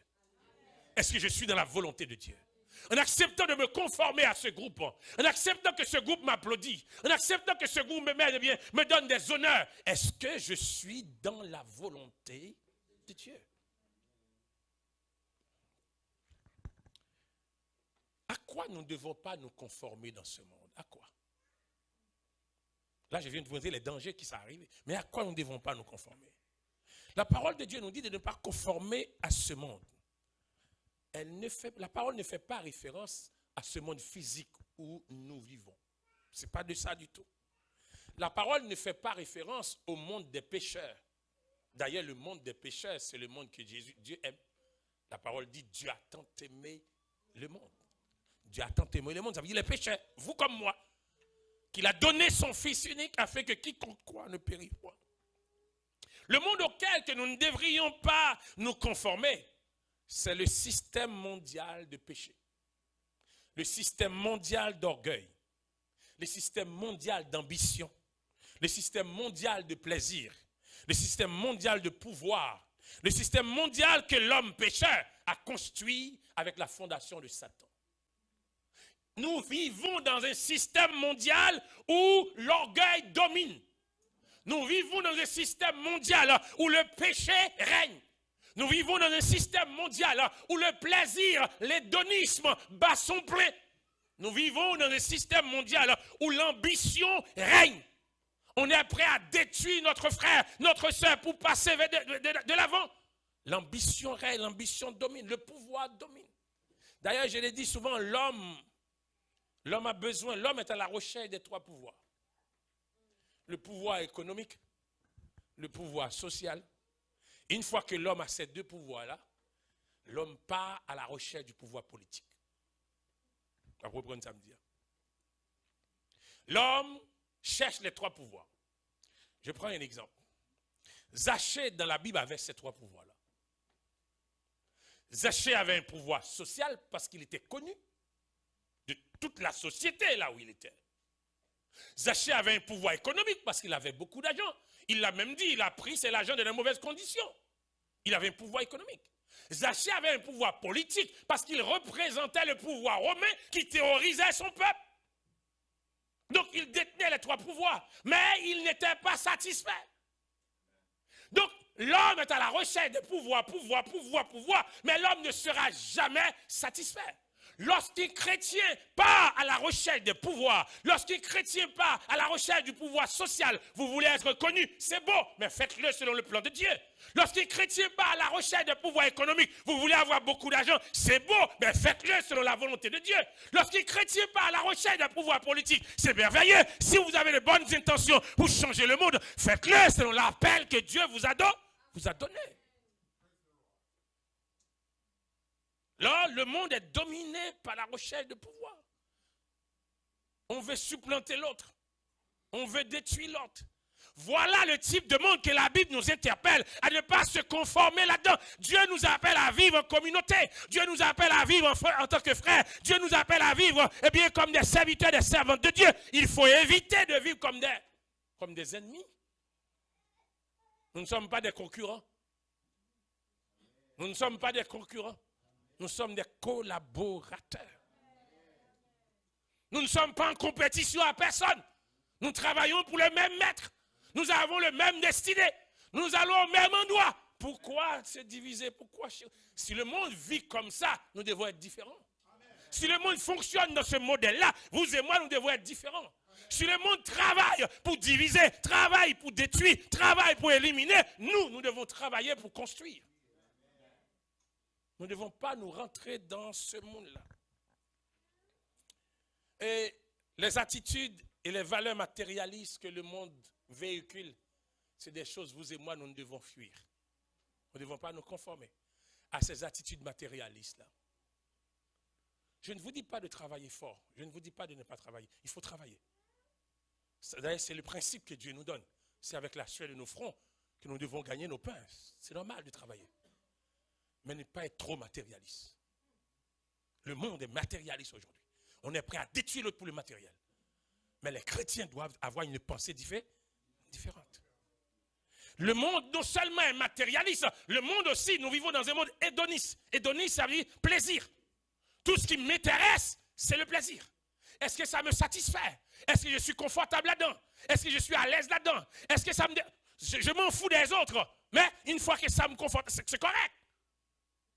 Est-ce que je suis dans la volonté de Dieu? En acceptant de me conformer à ce groupe, en acceptant que ce groupe m'applaudit, en acceptant que ce groupe me donne des honneurs, est-ce que je suis dans la volonté de Dieu? À quoi nous ne devons pas nous conformer dans ce monde? À quoi? Là, je viens de vous dire les dangers qui sont arrivés. Mais à quoi nous ne devons pas nous conformer? La parole de Dieu nous dit de ne pas conformer à ce monde. La parole ne fait pas référence à ce monde physique où nous vivons. Ce n'est pas de ça du tout. La parole ne fait pas référence au monde des pécheurs. D'ailleurs, le monde des pécheurs, c'est le monde que Dieu aime. La parole dit, Dieu a tant aimé le monde. Dieu a tant aimé le monde, ça veut dire les pécheurs, vous comme moi, qu'il a donné son Fils unique afin que quiconque croit ne périsse point. Le monde auquel que nous ne devrions pas nous conformer, c'est le système mondial de péché, le système mondial d'orgueil, le système mondial d'ambition, le système mondial de plaisir, le système mondial de pouvoir, le système mondial que l'homme pécheur a construit avec la fondation de Satan. Nous vivons dans un système mondial où l'orgueil domine. Nous vivons dans un système mondial où le péché règne. Nous vivons dans un système mondial où le plaisir, l'hédonisme bat son plein. Nous vivons dans un système mondial où l'ambition règne. On est prêt à détruire notre frère, notre soeur pour passer de l'avant. L'ambition règne, l'ambition domine, le pouvoir domine. D'ailleurs, je l'ai dit souvent, l'homme a besoin, l'homme est à la recherche des 3 pouvoirs. Le pouvoir économique, le pouvoir social. Une fois que l'homme a ces 2 pouvoirs-là, l'homme part à la recherche du pouvoir politique. On va reprendre samedi. L'homme cherche les 3 pouvoirs. Je prends un exemple. Zachée dans la Bible avait ces 3 pouvoirs-là. Zachée avait un pouvoir social parce qu'il était connu de toute la société là où il était. Zachée avait un pouvoir économique parce qu'il avait beaucoup d'argent. Il l'a même dit, il a pris cet argent dans de mauvaises conditions. Il avait un pouvoir économique. Zaché avait un pouvoir politique parce qu'il représentait le pouvoir romain qui terrorisait son peuple. Donc il détenait les 3 pouvoirs, mais il n'était pas satisfait. Donc l'homme est à la recherche de pouvoir, mais l'homme ne sera jamais satisfait. Lorsqu'un chrétien part à la recherche de pouvoir, lorsqu'un chrétien part à la recherche du pouvoir social, vous voulez être connu, c'est beau, mais faites-le selon le plan de Dieu. Lorsqu'un chrétien part à la recherche de pouvoir économique, vous voulez avoir beaucoup d'argent, c'est beau, mais faites-le selon la volonté de Dieu. Lorsqu'un chrétien part à la recherche de pouvoir politique, c'est merveilleux. Si vous avez de bonnes intentions pour changer le monde, faites-le selon l'appel que Dieu vous a donné. Là, le monde est dominé par la recherche de pouvoir. On veut supplanter l'autre. On veut détruire l'autre. Voilà le type de monde que la Bible nous interpelle à ne pas se conformer là-dedans. Dieu nous appelle à vivre en communauté. Dieu nous appelle à vivre en tant que frères. Dieu nous appelle à vivre comme des serviteurs, des servantes de Dieu. Il faut éviter de vivre comme des ennemis. Nous ne sommes pas des concurrents. Nous ne sommes pas des concurrents. Nous sommes des collaborateurs. Nous ne sommes pas en compétition à personne. Nous travaillons pour le même maître. Nous avons le même destiné. Nous allons au même endroit. Pourquoi se diviser? Pourquoi? Si le monde vit comme ça, nous devons être différents. Si le monde fonctionne dans ce modèle-là, vous et moi, nous devons être différents. Si le monde travaille pour diviser, travaille pour détruire, travaille pour éliminer, nous devons travailler pour construire. Nous ne devons pas nous rentrer dans ce monde-là. Et les attitudes et les valeurs matérialistes que le monde véhicule, c'est des choses, vous et moi, nous devons fuir. Nous ne devons pas nous conformer à ces attitudes matérialistes-là. Je ne vous dis pas de travailler fort. Je ne vous dis pas de ne pas travailler. Il faut travailler. D'ailleurs, c'est le principe que Dieu nous donne. C'est avec la sueur de nos fronts que nous devons gagner nos pains. C'est normal de travailler. Mais ne pas être trop matérialiste. Le monde est matérialiste aujourd'hui. On est prêt à détruire l'autre pour le matériel. Mais les chrétiens doivent avoir une pensée différente. Le monde non seulement est matérialiste, le monde aussi, nous vivons dans un monde hédoniste. Hédoniste, ça veut dire plaisir. Tout ce qui m'intéresse, c'est le plaisir. Est-ce que ça me satisfait? Est-ce que je suis confortable là-dedans? Est-ce que je suis à l'aise là-dedans? Est-ce que ça me... Je m'en fous des autres, mais une fois que ça me conforte, c'est correct.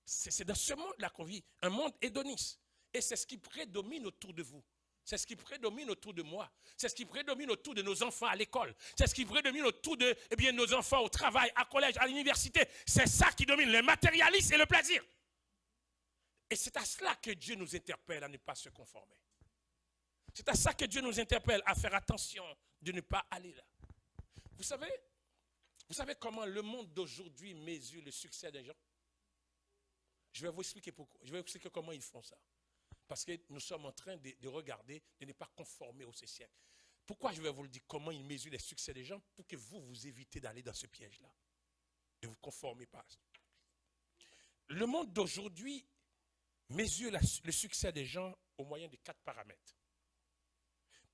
C'est dans ce monde-là qu'on vit, un monde hédoniste. Et c'est ce qui prédomine autour de vous. C'est ce qui prédomine autour de moi. C'est ce qui prédomine autour de nos enfants à l'école. C'est ce qui prédomine autour de nos enfants au travail, à collège, à l'université. C'est ça qui domine, le matérialisme et le plaisir. Et c'est à cela que Dieu nous interpelle à ne pas se conformer. C'est à ça que Dieu nous interpelle à faire attention de ne pas aller là. Vous savez comment le monde d'aujourd'hui mesure le succès des gens? Je vais vous expliquer pourquoi. Je vais vous expliquer comment ils font ça. Parce que nous sommes en train de regarder, de ne pas conformer au siècle. Pourquoi je vais vous le dire, comment ils mesurent le succès des gens? Pour que vous évitez d'aller dans ce piège-là. Ne vous conformez pas. Le monde d'aujourd'hui mesure le succès des gens au moyen de 4 paramètres.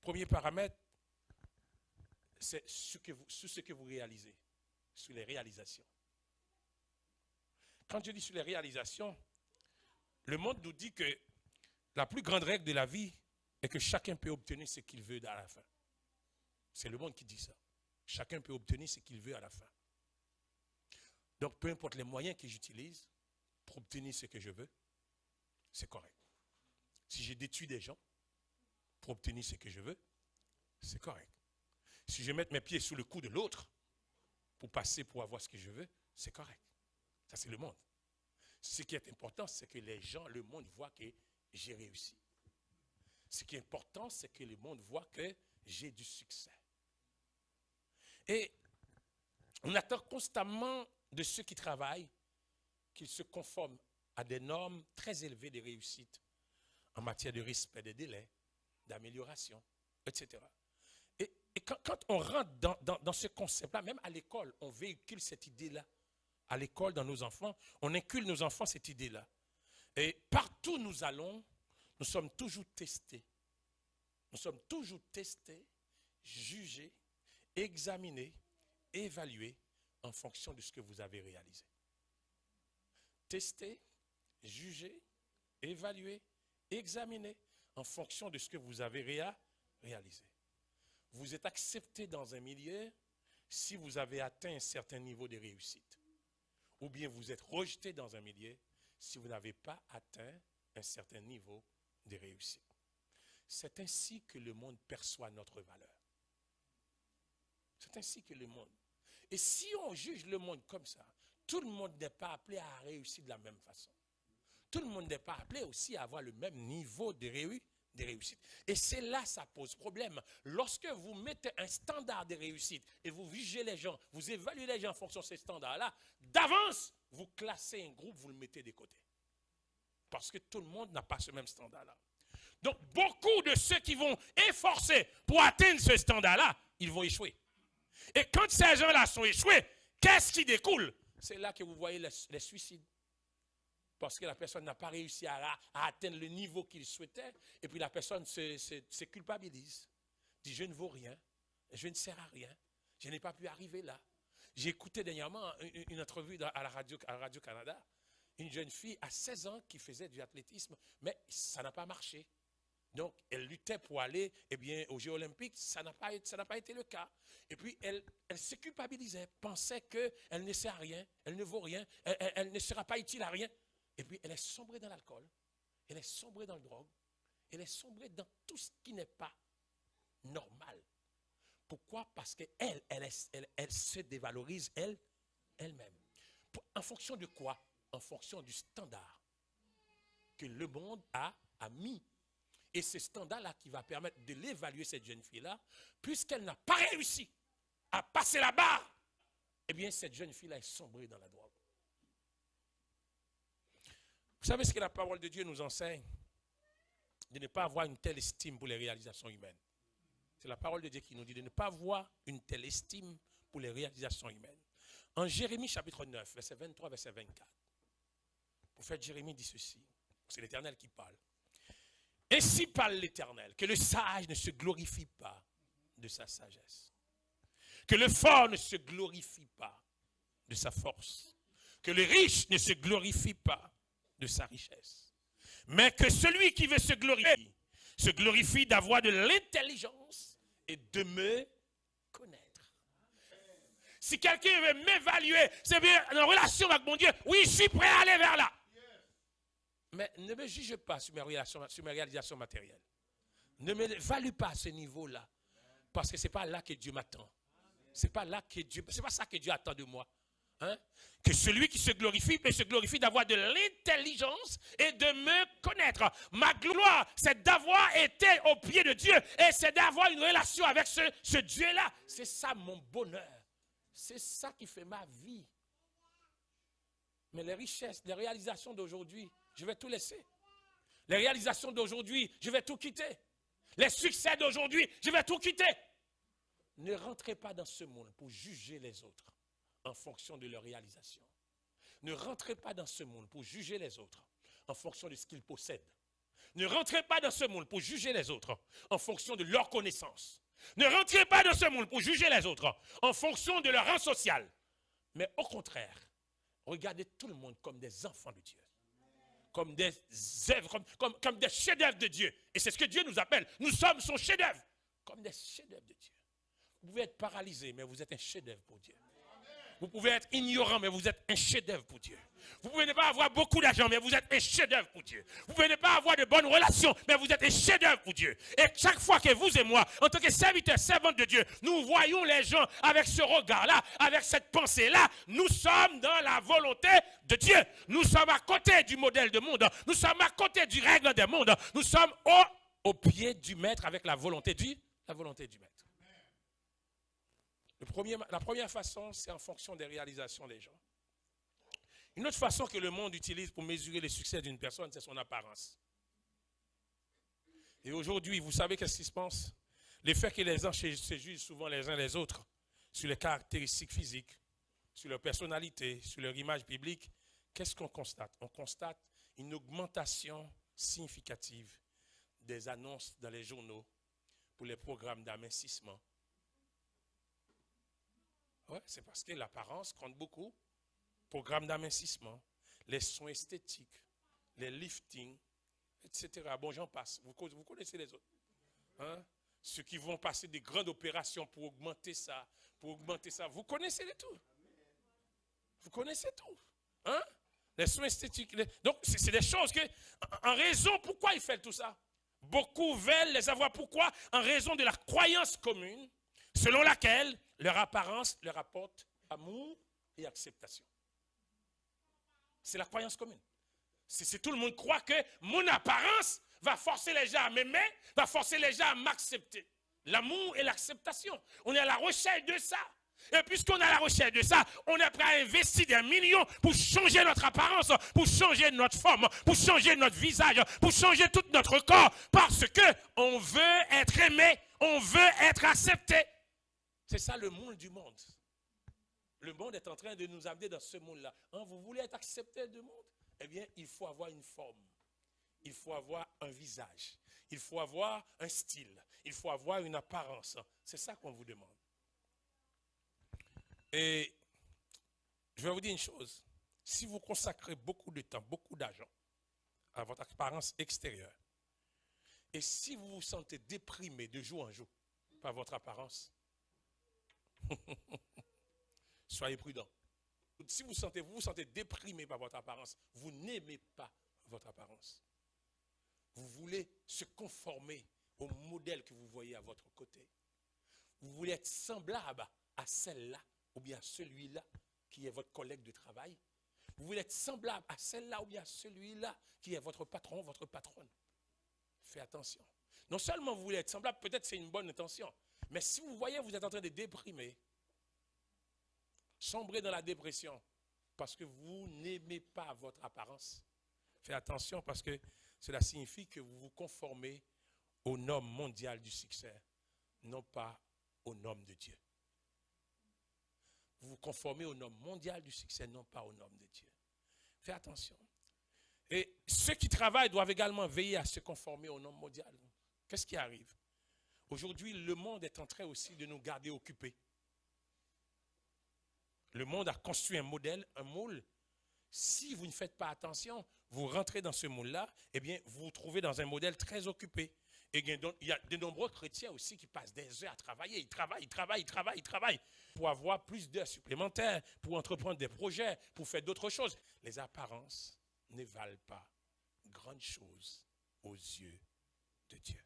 Premier paramètre, c'est sur ce que vous réalisez, sur les réalisations. Quand je dis sur les réalisations, le monde nous dit que la plus grande règle de la vie est que chacun peut obtenir ce qu'il veut à la fin. C'est le monde qui dit ça. Chacun peut obtenir ce qu'il veut à la fin. Donc, peu importe les moyens que j'utilise pour obtenir ce que je veux, c'est correct. Si je détruis des gens pour obtenir ce que je veux, c'est correct. Si je mets mes pieds sous le cou de l'autre pour passer pour avoir ce que je veux, c'est correct. Ça, c'est le monde. Ce qui est important, c'est que les gens, le monde voit que j'ai réussi. Ce qui est important, c'est que le monde voit que j'ai du succès. Et on attend constamment de ceux qui travaillent qu'ils se conforment à des normes très élevées de réussite en matière de respect des délais, d'amélioration, etc. Et quand on rentre dans ce concept-là, même à l'école, on véhicule cette idée-là. À l'école, dans nos enfants, on incule nos enfants cette idée-là. Et partout où nous allons, nous sommes toujours testés. Nous sommes toujours testés, jugés, examinés, évalués en fonction de ce que vous avez réalisé. tester, juger, évaluer, examiner en fonction de ce que vous avez réalisé. Vous êtes accepté dans un milieu si vous avez atteint un certain niveau de réussite. Ou bien vous êtes rejeté dans un milieu si vous n'avez pas atteint un certain niveau de réussite. C'est ainsi que le monde perçoit notre valeur. C'est ainsi que le monde. Et si on juge le monde comme ça, tout le monde n'est pas appelé à réussir de la même façon. Tout le monde n'est pas appelé aussi à avoir le même niveau de réussite. Et c'est là que ça pose problème. Lorsque vous mettez un standard de réussite et vous jugez les gens, vous évaluez les gens en fonction de ces standards-là, d'avance, vous classez un groupe, vous le mettez de côté. Parce que tout le monde n'a pas ce même standard-là. Donc, beaucoup de ceux qui vont efforcer pour atteindre ce standard-là, ils vont échouer. Et quand ces gens-là sont échoués, qu'est-ce qui découle? C'est là que vous voyez les suicides. Parce que la personne n'a pas réussi à atteindre le niveau qu'il souhaitait. Et puis la personne se culpabilise. Dit, je ne vaux rien. Je ne sers à rien. Je n'ai pas pu arriver là. J'ai écouté dernièrement une entrevue à la Radio-Canada. Une jeune fille à 16 ans qui faisait du athlétisme. Mais ça n'a pas marché. Donc, elle luttait pour aller aux Jeux Olympiques. Ça n'a pas été le cas. Et puis, elle se culpabilisait. Pensait qu'elle ne sert à rien. Elle ne vaut rien. Elle ne sera pas utile à rien. Et puis, elle est sombrée dans l'alcool, elle est sombrée dans le drogue, elle est sombrée dans tout ce qui n'est pas normal. Pourquoi? Parce qu'elle se dévalorise elle-même. En fonction de quoi? En fonction du standard que le monde a mis. Et ce standard-là qui va permettre de l'évaluer, cette jeune fille-là, puisqu'elle n'a pas réussi à passer la barre, eh bien, cette jeune fille-là est sombrée dans la drogue. Vous savez ce que la parole de Dieu nous enseigne? De ne pas avoir une telle estime pour les réalisations humaines. C'est la parole de Dieu qui nous dit de ne pas avoir une telle estime pour les réalisations humaines. En Jérémie chapitre 9, verset 23, verset 24, le prophète Jérémie dit ceci. C'est l'Éternel qui parle. Ainsi parle l'Éternel, que le sage ne se glorifie pas de sa sagesse. Que le fort ne se glorifie pas de sa force. Que le riche ne se glorifie pas de sa richesse. Mais que celui qui veut se glorifie d'avoir de l'intelligence et de me connaître. Si quelqu'un veut m'évaluer, c'est bien en relation avec mon Dieu, oui, je suis prêt à aller vers là. Mais ne me juge pas sur mes réalisations matérielles. Ne me value pas à ce niveau-là. Parce que ce n'est pas là que Dieu m'attend. C'est pas ça que Dieu attend de moi. Hein? Que celui qui se glorifie peut se glorifier d'avoir de l'intelligence et de me connaître. Ma gloire, c'est d'avoir été au pied de Dieu et c'est d'avoir une relation avec ce Dieu-là. C'est ça mon bonheur. C'est ça qui fait ma vie. Mais les richesses, les réalisations d'aujourd'hui, je vais tout laisser. Les réalisations d'aujourd'hui, je vais tout quitter. Les succès d'aujourd'hui, je vais tout quitter. Ne rentrez pas dans ce monde pour juger les autres en fonction de leur réalisation. Ne rentrez pas dans ce monde pour juger les autres en fonction de ce qu'ils possèdent. Ne rentrez pas dans ce monde pour juger les autres en fonction de leur connaissance. Ne rentrez pas dans ce monde pour juger les autres en fonction de leur rang social. Mais au contraire, regardez tout le monde comme des enfants de Dieu. Comme des œuvres, comme des chefs-d'œuvre de Dieu. Et c'est ce que Dieu nous appelle. Nous sommes son chef-d'œuvre. Comme des chefs-d'œuvre de Dieu. Vous pouvez être paralysé, mais vous êtes un chef-d'œuvre pour Dieu. Vous pouvez être ignorant, mais vous êtes un chef-d'œuvre pour Dieu. Vous pouvez ne pas avoir beaucoup d'argent, mais vous êtes un chef-d'œuvre pour Dieu. Vous pouvez ne pas avoir de bonnes relations, mais vous êtes un chef-d'œuvre pour Dieu. Et chaque fois que vous et moi, en tant que serviteurs, servantes de Dieu, nous voyons les gens avec ce regard-là, avec cette pensée-là, nous sommes dans la volonté de Dieu. Nous sommes à côté du modèle du monde. Nous sommes à côté du règle des mondes. Nous sommes au pied du maître avec la volonté du maître. La première façon, c'est en fonction des réalisations des gens. Une autre façon que le monde utilise pour mesurer le succès d'une personne, c'est son apparence. Et aujourd'hui, vous savez qu'est-ce qui se passe? Le fait que les gens se jugent souvent les uns les autres sur les caractéristiques physiques, sur leur personnalité, sur leur image publique, qu'est-ce qu'on constate? On constate une augmentation significative des annonces dans les journaux pour les programmes d'amincissement. Ouais, c'est parce que l'apparence compte beaucoup. Programme d'amincissement. les soins esthétiques, les liftings, etc. Bon, j'en passe. Vous connaissez les autres. Hein? Ceux qui vont passer des grandes opérations pour augmenter ça, Vous connaissez les tout. Vous connaissez tout. Hein? Les soins esthétiques. Donc, c'est des choses que, en raison, pourquoi ils font tout ça? Beaucoup veulent les avoir. Pourquoi? En raison de la croyance commune, selon laquelle leur apparence leur apporte amour et acceptation. C'est la croyance commune. C'est tout le monde croit que mon apparence va forcer les gens à m'aimer, va forcer les gens à m'accepter. L'amour et l'acceptation. On est à la recherche de ça. Et puisqu'on est à la recherche de ça, on est prêt à investir des millions pour changer notre apparence, pour changer notre forme, pour changer notre visage, pour changer tout notre corps, parce qu'on veut être aimé, on veut être accepté. C'est ça le monde du monde. Le monde est en train de nous amener dans ce monde-là. Hein, vous voulez être accepté du monde? Eh bien, il faut avoir une forme. Il faut avoir un visage. Il faut avoir un style. Il faut avoir une apparence. C'est ça qu'on vous demande. Et je vais vous dire une chose. Si vous consacrez beaucoup de temps, beaucoup d'argent à votre apparence extérieure, et si vous vous sentez déprimé de jour en jour par votre apparence, soyez prudent. Si vous vous sentez déprimé par votre apparence, vous n'aimez pas votre apparence. Vous voulez se conformer au modèle que vous voyez à votre côté. Vous voulez être semblable à celle-là ou bien à celui-là qui est votre collègue de travail. Vous voulez être semblable à celle-là ou bien à celui-là qui est votre patron, votre patronne. Faites attention. Non seulement vous voulez être semblable, peut-être c'est une bonne intention, mais si vous voyez vous êtes en train de déprimer, sombrer dans la dépression parce que vous n'aimez pas votre apparence, faites attention parce que cela signifie que vous vous conformez aux normes mondiales du succès, non pas aux normes de Dieu. Vous vous conformez aux normes mondiales du succès, non pas aux normes de Dieu. Faites attention. Et ceux qui travaillent doivent également veiller à se conformer aux normes mondiales. Qu'est-ce qui arrive? Aujourd'hui, le monde est en train aussi de nous garder occupés. Le monde a construit un modèle, un moule. Si vous ne faites pas attention, vous rentrez dans ce moule-là, eh bien, vous vous trouvez dans un modèle très occupé. Et il y a de nombreux chrétiens aussi qui passent des heures à travailler. Ils travaillent pour avoir plus d'heures supplémentaires, pour entreprendre des projets, pour faire d'autres choses. Les apparences ne valent pas grande chose aux yeux de Dieu.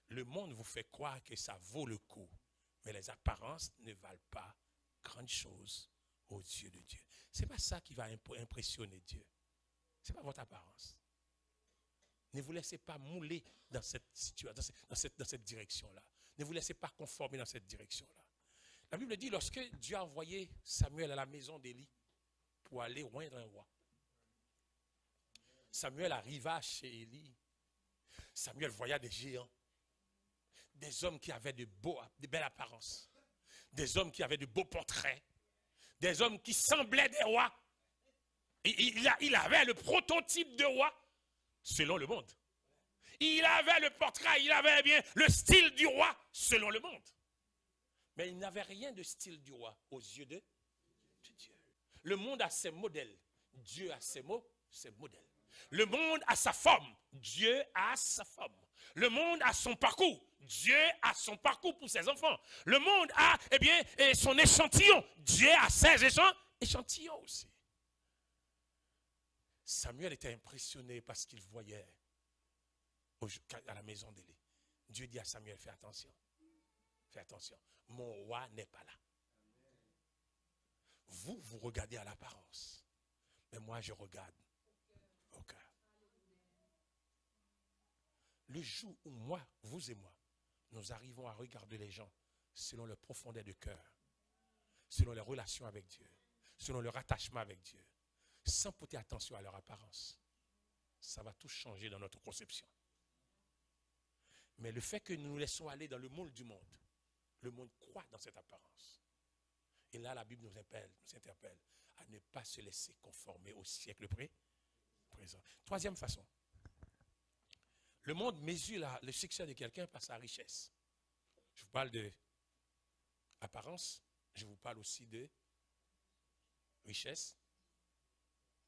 Le monde vous fait croire que ça vaut le coup, mais les apparences ne valent pas grande chose aux yeux de Dieu. Ce n'est pas ça qui va impressionner Dieu. Ce n'est pas votre apparence. Ne vous laissez pas mouler dans cette situation, dans cette direction-là. Ne vous laissez pas conformer dans cette direction-là. La Bible dit, lorsque Dieu a envoyé Samuel à la maison d'Élie pour aller oindre un roi, Samuel arriva chez Élie. Samuel voya des géants, des hommes qui avaient de belles apparences, des hommes qui avaient de beaux portraits, des hommes qui semblaient des rois. Il avait le prototype de roi selon le monde. Il avait le portrait, il avait bien le style du roi selon le monde. Mais il n'avait rien de style du roi aux yeux de Dieu. Le monde a ses modèles. Dieu a ses modèles. Le monde a sa forme. Dieu a sa forme. Le monde a son parcours. Dieu a son parcours pour ses enfants. Le monde a son échantillon. Dieu a ses échantillons aussi. Samuel était impressionné parce qu'il voyait à la maison d'Élie. Dieu dit à Samuel, fais attention. Fais attention. Mon roi n'est pas là. Vous regardez à l'apparence. Mais moi, je regarde au cœur. Le jour où moi, vous et moi, nous arrivons à regarder les gens selon leur profondeur de cœur, selon leurs relations avec Dieu, selon leur attachement avec Dieu, sans porter attention à leur apparence, ça va tout changer dans notre conception. Mais le fait que nous nous laissons aller dans le monde du monde, le monde croit dans cette apparence. Et là, la Bible nous interpelle à ne pas se laisser conformer au siècle présent. Troisième façon. Le monde mesure le succès de quelqu'un par sa richesse. Je vous parle de apparence, je vous parle aussi de richesse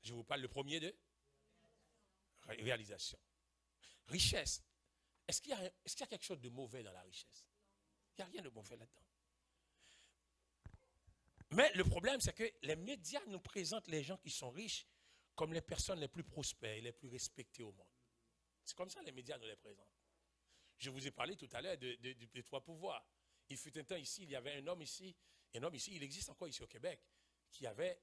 Je vous parle le premier de réalisation. Richesse. Est-ce qu'il y a quelque chose de mauvais dans la richesse? Il n'y a rien de mauvais là-dedans. Mais le problème, c'est que les médias nous présentent les gens qui sont riches comme les personnes les plus prospères et les plus respectées au monde. C'est comme ça que les médias nous les présentent. Je vous ai parlé tout à l'heure des trois pouvoirs. Il fut un temps ici, il y avait un homme ici, il existe encore ici au Québec, qui avait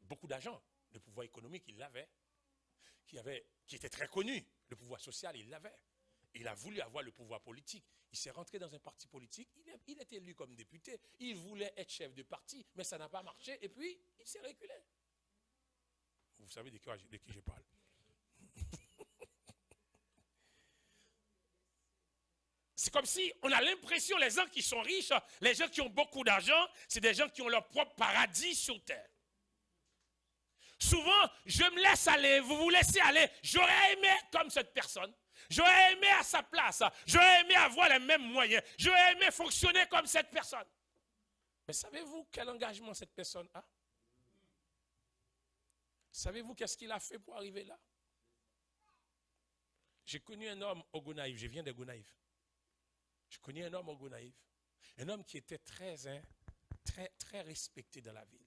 beaucoup d'argent. Le pouvoir économique, il l'avait. Qui était très connu. Le pouvoir social, il l'avait. Il a voulu avoir le pouvoir politique. Il s'est rentré dans un parti politique. Il est élu comme député. Il voulait être chef de parti, mais ça n'a pas marché. Et puis, il s'est reculé. Vous savez de qui je parle. C'est comme si on a l'impression, les gens qui sont riches, les gens qui ont beaucoup d'argent, c'est des gens qui ont leur propre paradis sur terre. Souvent, je me laisse aller, vous vous laissez aller. J'aurais aimé comme cette personne. J'aurais aimé à sa place. J'aurais aimé avoir les mêmes moyens. J'aurais aimé fonctionner comme cette personne. Mais savez-vous quel engagement cette personne a? Savez-vous qu'est-ce qu'il a fait pour arriver là? J'ai connu un homme au Gonaïve. Je viens de Gonaïve. Je connais un homme au Gonaïve. Un homme qui était très respecté dans la ville.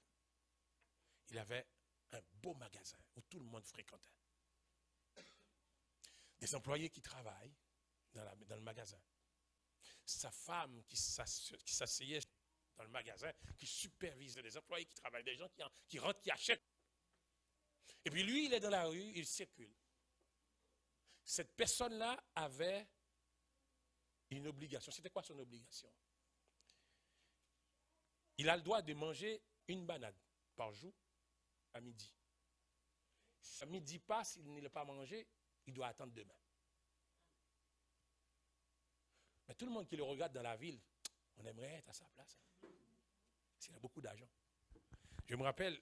Il avait un beau magasin où tout le monde fréquentait. Des employés qui travaillent dans le magasin. Sa femme qui s'asseyait dans le magasin, qui supervisait les employés qui travaillent, des gens qui rentrent, qui achètent. Et puis lui, il est dans la rue, il circule. Cette personne-là avait une obligation. C'était quoi son obligation? Il a le droit de manger une banane par jour à midi. Si à midi passe, il ne l'a pas mangé, il doit attendre demain. Mais tout le monde qui le regarde dans la ville, on aimerait être à sa place. S'il a beaucoup d'argent. Je me rappelle,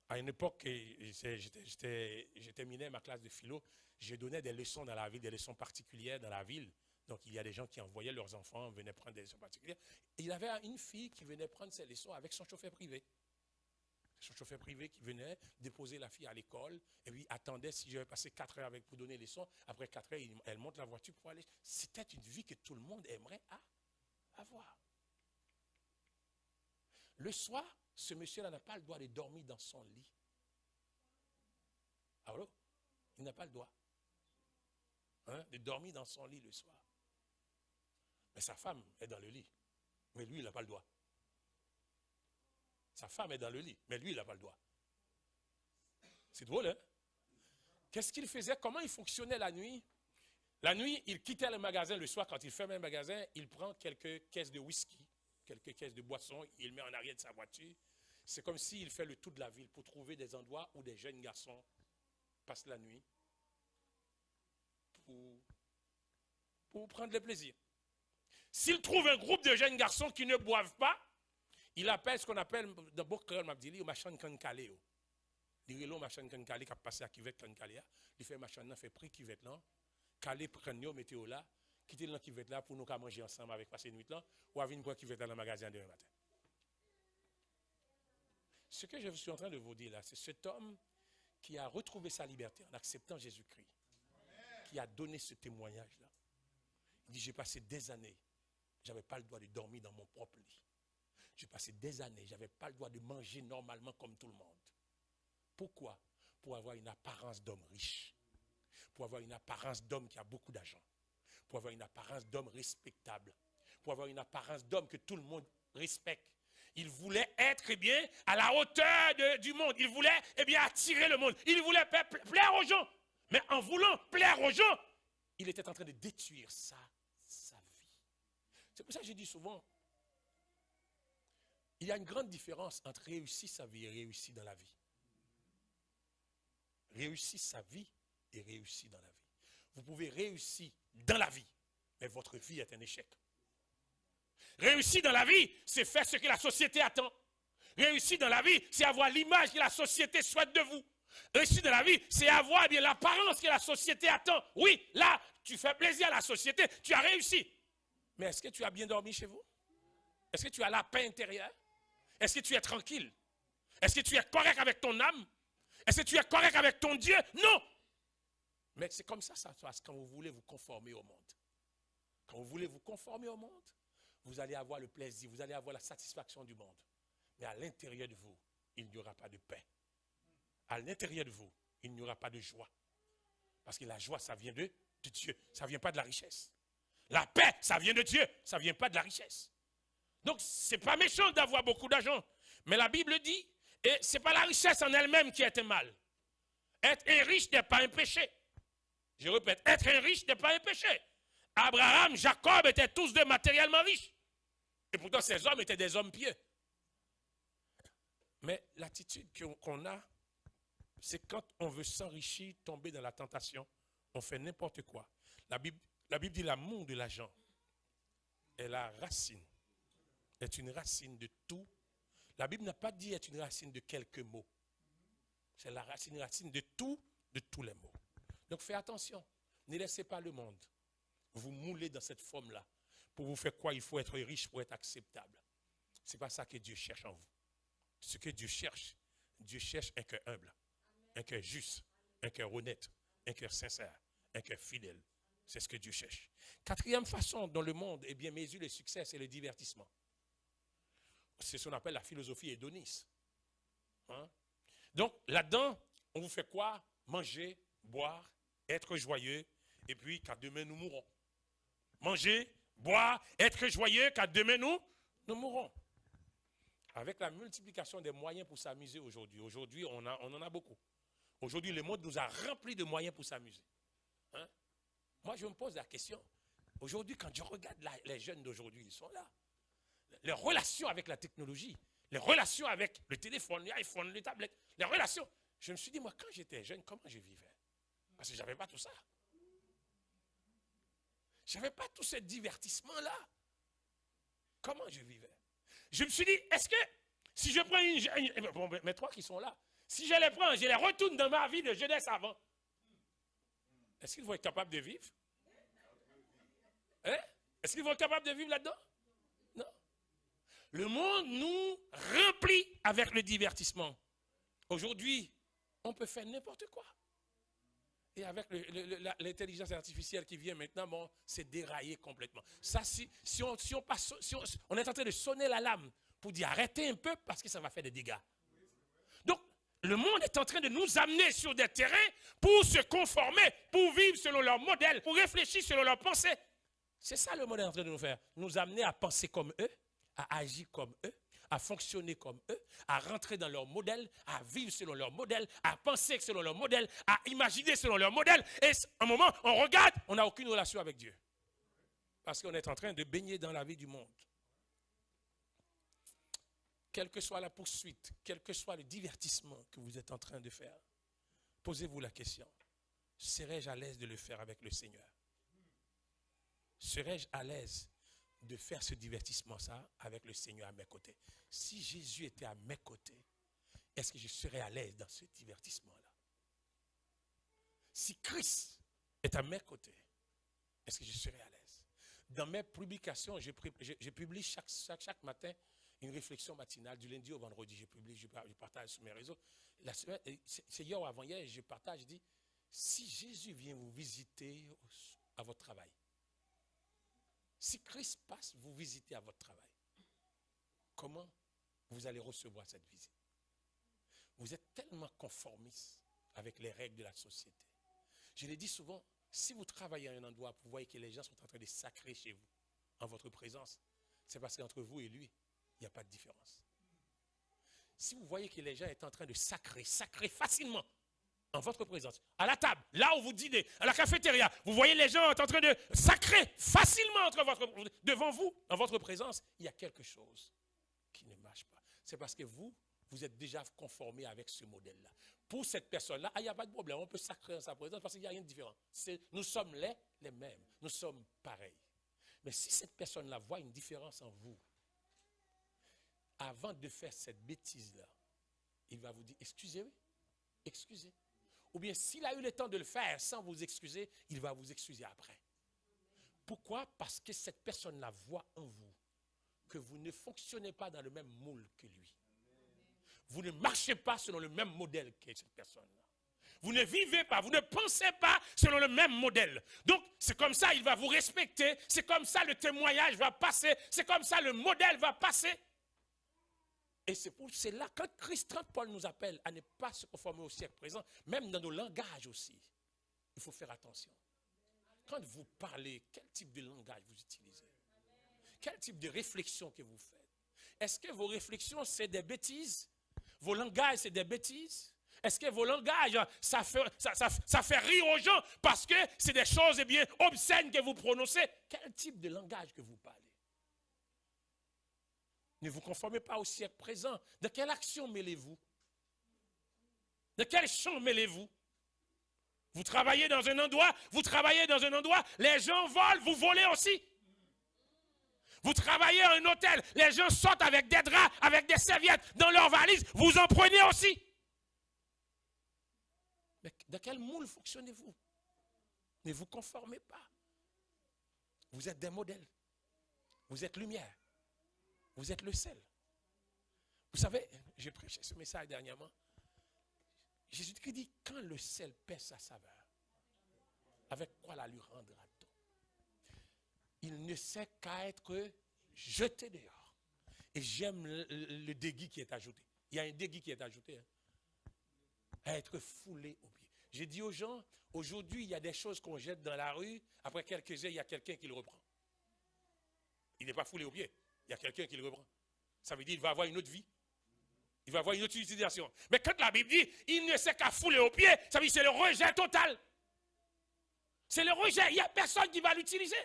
à une époque, je terminais ma classe de philo, je donnais des leçons dans la ville, des leçons particulières dans la ville. Donc, il y a des gens qui envoyaient leurs enfants, venaient prendre des leçons particulières. Et il y avait une fille qui venait prendre ses leçons avec son chauffeur privé. Son chauffeur privé qui venait déposer la fille à l'école et puis attendait si je vais passer 4 heures pour donner les leçons. Après 4 heures, elle monte la voiture pour aller. C'était une vie que tout le monde aimerait avoir. Le soir, ce monsieur-là n'a pas le droit de dormir dans son lit. Alors, il n'a pas le droit de dormir dans son lit le soir. Mais sa femme est dans le lit. Mais lui, il n'a pas le droit. Sa femme est dans le lit. Mais lui, il n'a pas le droit. C'est drôle, hein? Qu'est-ce qu'il faisait? Comment il fonctionnait la nuit? La nuit, il quittait le magasin. Le soir, quand il fermait le magasin, il prend quelques caisses de whisky, quelques caisses de boissons. Il met en arrière de sa voiture. C'est comme s'il fait le tour de la ville pour trouver des endroits où des jeunes garçons passent la nuit pour prendre le plaisir. S'il trouve un groupe de jeunes garçons qui ne boivent pas, il appelle ce qu'on appelle, dans beaucoup de cas, il machin kankale. Il dit, machin kankale qui a passé à Kivet kankale. Il fait machin, fait prix Kivet là. Calé prendre météo là. Quitter le Kivet là pour nous manger ensemble avec passer une nuit là. Ou à venir pour Kivet dans le magasin demain matin. Ce que je suis en train de vous dire là, c'est cet homme qui a retrouvé sa liberté en acceptant Jésus-Christ. Qui a donné ce témoignage-là. Il dit, j'ai passé des années, je n'avais pas le droit de dormir dans mon propre lit. J'ai passé des années, je n'avais pas le droit de manger normalement comme tout le monde. Pourquoi? Pour avoir une apparence d'homme riche. Pour avoir une apparence d'homme qui a beaucoup d'argent. Pour avoir une apparence d'homme respectable. Pour avoir une apparence d'homme que tout le monde respecte. Il voulait être à la hauteur du monde. Il voulait attirer le monde. Il voulait plaire aux gens. Mais en voulant plaire aux gens, il était en train de détruire sa vie. C'est pour ça que je dis souvent, il y a une grande différence entre réussir sa vie et réussir dans la vie. Réussir sa vie et réussir dans la vie. Vous pouvez réussir dans la vie, mais votre vie est un échec. Réussir dans la vie, c'est faire ce que la société attend. Réussir dans la vie, c'est avoir l'image que la société souhaite de vous. Réussir dans la vie, c'est avoir l'apparence que la société attend. Oui, là, tu fais plaisir à la société, tu as réussi. Mais est-ce que tu as bien dormi chez vous? Est-ce que tu as la paix intérieure? Est-ce que tu es tranquille? Est-ce que tu es correct avec ton âme? Est-ce que tu es correct avec ton Dieu? Non. Mais c'est comme ça se passe quand vous voulez vous conformer au monde. Quand vous voulez vous conformer au monde, vous allez avoir le plaisir, vous allez avoir la satisfaction du monde. Mais à l'intérieur de vous, il n'y aura pas de paix. À l'intérieur de vous, il n'y aura pas de joie. Parce que la joie, ça vient de Dieu. Ça ne vient pas de la richesse. La paix, ça vient de Dieu. Ça ne vient pas de la richesse. Donc, ce n'est pas méchant d'avoir beaucoup d'argent. Mais la Bible dit, et ce n'est pas la richesse en elle-même qui est un mal. Être un riche n'est pas un péché. Je répète, être un riche n'est pas un péché. Abraham, Jacob étaient tous deux matériellement riches. Et pourtant, ces hommes étaient des hommes pieux. Mais l'attitude qu'on a, c'est quand on veut s'enrichir, tomber dans la tentation, on fait n'importe quoi. La Bible dit l'amour de l'argent est la racine, est une racine de tout. La Bible n'a pas dit est une racine de quelques mots. C'est une racine de tous les mots. Donc faites attention, ne laissez pas le monde vous mouler dans cette forme-là. Pour vous faire quoi? Il faut être riche pour être acceptable. Ce n'est pas ça que Dieu cherche en vous. Ce que Dieu cherche un cœur humble, un cœur juste, un cœur honnête, un cœur sincère, un cœur fidèle. C'est ce que Dieu cherche. Quatrième façon dont le monde mesure le succès, c'est le divertissement. C'est ce qu'on appelle la philosophie hédoniste. Hein? Donc là-dedans, on vous fait quoi? Manger, boire, être joyeux, et puis qu'à demain nous mourrons. Manger, boire, être joyeux, car demain nous mourrons. Avec la multiplication des moyens pour s'amuser aujourd'hui, on en a beaucoup. Aujourd'hui, le monde nous a rempli de moyens pour s'amuser. Hein? Moi, je me pose la question. Aujourd'hui, quand je regarde les jeunes d'aujourd'hui, ils sont là. Les relations avec la technologie, les relations avec le téléphone, l'iPhone, les tablettes, les relations. Je me suis dit, moi, quand j'étais jeune, comment je vivais? Parce que je n'avais pas tout ça. Je n'avais pas tout ce divertissement-là. Comment je vivais? Je me suis dit, est-ce que si je prends bon, mes trois qui sont là, si je les prends, je les retourne dans ma vie de jeunesse avant, est-ce qu'ils vont être capables de vivre? Hein? Est-ce qu'ils vont être capables de vivre là-dedans? Non. Le monde nous remplit avec le divertissement. Aujourd'hui, on peut faire n'importe quoi. Et avec l'intelligence artificielle qui vient maintenant, bon, c'est déraillé complètement. Ça, si on est en train de sonner l'alarme pour dire arrêtez un peu parce que ça va faire des dégâts. Donc, le monde est en train de nous amener sur des terrains pour se conformer, pour vivre selon leur modèle, pour réfléchir selon leur pensée. C'est ça le monde est en train de nous faire. Nous amener à penser comme eux, à agir comme eux, à fonctionner comme eux, à rentrer dans leur modèle, à vivre selon leur modèle, à penser selon leur modèle, à imaginer selon leur modèle. Et à un moment, on regarde, on n'a aucune relation avec Dieu. Parce qu'on est en train de baigner dans la vie du monde. Quelle que soit la poursuite, quel que soit le divertissement que vous êtes en train de faire, posez-vous la question, serais-je à l'aise de le faire avec le Seigneur? Serais-je à l'aise de faire ce divertissement-là avec le Seigneur à mes côtés? Si Jésus était à mes côtés, est-ce que je serais à l'aise dans ce divertissement-là? Si Christ est à mes côtés, est-ce que je serais à l'aise? Dans mes publications, je publie chaque matin une réflexion matinale du lundi au vendredi. Je partage sur mes réseaux. C'est hier ou avant-hier, je partage, je dis, si Jésus vient vous visiter à votre travail, si Christ passe vous visiter à votre travail, comment vous allez recevoir cette visite? Vous êtes tellement conformiste avec les règles de la société. Je l'ai dit souvent, si vous travaillez à un endroit, vous voyez que les gens sont en train de sacrer chez vous, en votre présence, c'est parce qu'entre vous et lui, il n'y a pas de différence. Si vous voyez que les gens sont en train de sacrer facilement, en votre présence, à la table, là où vous dînez, à la cafétéria, vous voyez les gens sont en train de sacrer facilement devant vous, en votre présence, il y a quelque chose qui ne marche pas. C'est parce que vous êtes déjà conformé avec ce modèle-là. Pour cette personne-là, il n'y a pas de problème, on peut sacrer en sa présence parce qu'il n'y a rien de différent. Nous sommes les mêmes, nous sommes pareils. Mais si cette personne-là voit une différence en vous, avant de faire cette bêtise-là, il va vous dire, excusez-moi, excusez. Ou bien s'il a eu le temps de le faire sans vous excuser, il va vous excuser après. Pourquoi? Parce que cette personne-là voit en vous que vous ne fonctionnez pas dans le même moule que lui. vous ne marchez pas selon le même modèle que cette personne-là. Vous ne vivez pas, vous ne pensez pas selon le même modèle. Donc, c'est comme ça, il va vous respecter. C'est comme ça, le témoignage va passer. C'est comme ça, le modèle va passer. Et c'est pour cela, quand Paul nous appelle à ne pas se conformer au siècle présent, même dans nos langages aussi, il faut faire attention. Quand vous parlez, quel type de langage vous utilisez? Quel type de réflexion que vous faites? Est-ce que vos réflexions, c'est des bêtises? Vos langages, c'est des bêtises? Est-ce que vos langages, ça fait rire aux gens parce que c'est des choses obscènes que vous prononcez? Quel type de langage que vous parlez? Ne vous conformez pas au siècle présent. De quelle action mêlez-vous? De quel champ mêlez-vous? Vous travaillez dans un endroit, les gens volent, vous volez aussi. Vous travaillez à un hôtel, les gens sortent avec des draps, avec des serviettes dans leurs valises, vous en prenez aussi. Mais dans quel moule fonctionnez-vous? Ne vous conformez pas. Vous êtes des modèles. Vous êtes lumière. Vous êtes le sel. Vous savez, j'ai prêché ce message dernièrement. Jésus-Christ dit, quand le sel perd sa saveur, avec quoi la lui rendra-t-on? Il ne sait qu'à être jeté dehors. Et j'aime le déguis qui est ajouté. Il y a un déguis qui est ajouté. À être foulé aux pieds. J'ai dit aux gens, aujourd'hui, il y a des choses qu'on jette dans la rue. Après quelques heures, il y a quelqu'un qui le reprend. Il n'est pas foulé aux pieds. Il y a quelqu'un qui le reprend. Ça veut dire qu'il va avoir une autre vie. Il va avoir une autre utilisation. Mais quand la Bible dit, il ne sait qu'à fouler aux pieds, ça veut dire que c'est le rejet total. C'est le rejet. Il n'y a personne qui va l'utiliser.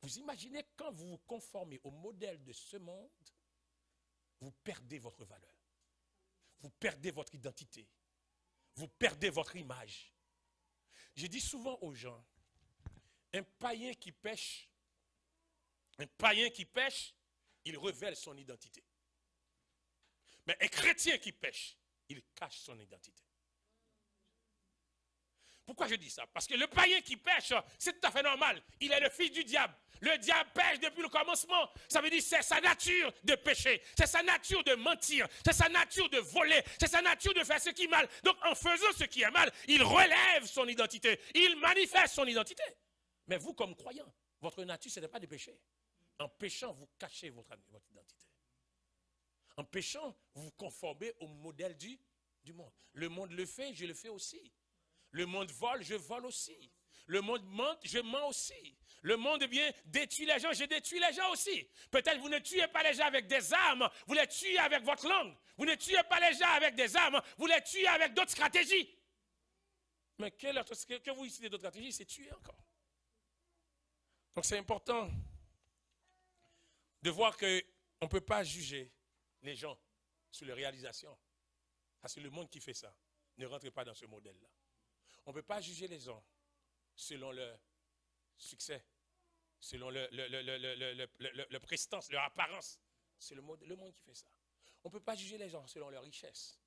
Vous imaginez quand vous vous conformez au modèle de ce monde, vous perdez votre valeur. Vous perdez votre identité. Vous perdez votre image. Je dis souvent aux gens, un païen qui pêche, il révèle son identité. Mais un chrétien qui pêche, il cache son identité. Pourquoi je dis ça? Parce que le païen qui pêche, c'est tout à fait normal. Il est le fils du diable. Le diable pêche depuis le commencement. Ça veut dire que c'est sa nature de pécher. C'est sa nature de mentir. C'est sa nature de voler. C'est sa nature de faire ce qui est mal. Donc en faisant ce qui est mal, il relève son identité. Il manifeste son identité. Mais vous, comme croyant, votre nature, ce n'est pas de pécher. En péchant, vous cachez votre identité. En péchant, vous vous conformez au modèle du monde. Le monde le fait, je le fais aussi. Le monde vole, je vole aussi. Le monde ment, je mens aussi. Le monde détruit les gens, je détruis les gens aussi. Peut-être vous ne tuez pas les gens avec des armes, vous les tuez avec votre langue. Vous ne tuez pas les gens avec des armes, vous les tuez avec d'autres stratégies. Mais que vous utilisez d'autres stratégies, c'est tuer encore. Donc c'est important de voir qu'on ne peut pas juger les gens sur leur réalisation. Parce que le monde qui fait ça ne rentre pas dans ce modèle-là. On ne peut pas juger les gens selon leur succès, selon leur prestance, leur apparence. C'est le monde qui fait ça. On ne peut pas juger les gens selon leur richesse.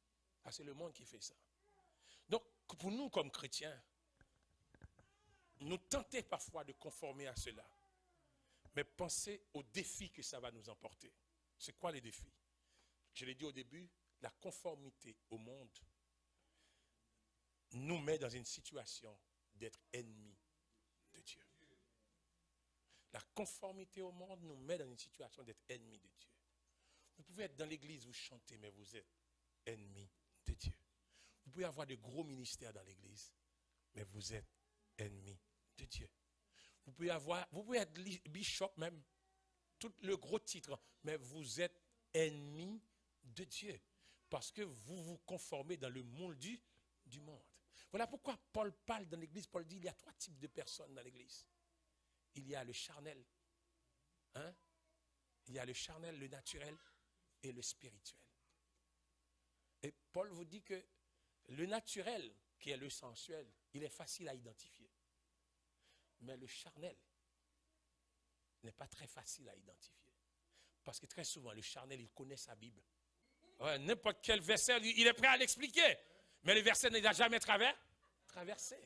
C'est le monde qui fait ça. Donc, pour nous comme chrétiens, nous tentons parfois de conformer à cela. Mais pensez aux défis que ça va nous emporter. C'est quoi les défis? Je l'ai dit au début, la conformité au monde nous met dans une situation d'être ennemis de Dieu. La conformité au monde nous met dans une situation d'être ennemis de Dieu. Vous pouvez être dans l'église, vous chantez, mais vous êtes ennemis de Dieu. Vous pouvez avoir de gros ministères dans l'église, mais vous êtes ennemis de Dieu. Vous pouvez être bishop même, tout le gros titre, mais vous êtes ennemis de Dieu. Parce que vous vous conformez dans le moule du monde. Voilà pourquoi Paul parle dans l'église. Paul dit qu'il y a 3 types de personnes dans l'église. Il y a le charnel. Il y a le charnel, le naturel et le spirituel. Et Paul vous dit que le naturel, qui est le sensuel, il est facile à identifier. Mais le charnel n'est pas très facile à identifier. Parce que très souvent, le charnel, il connaît sa Bible. Ouais, n'importe quel verset, il est prêt à l'expliquer. Mais le verset ne l'a jamais traversé.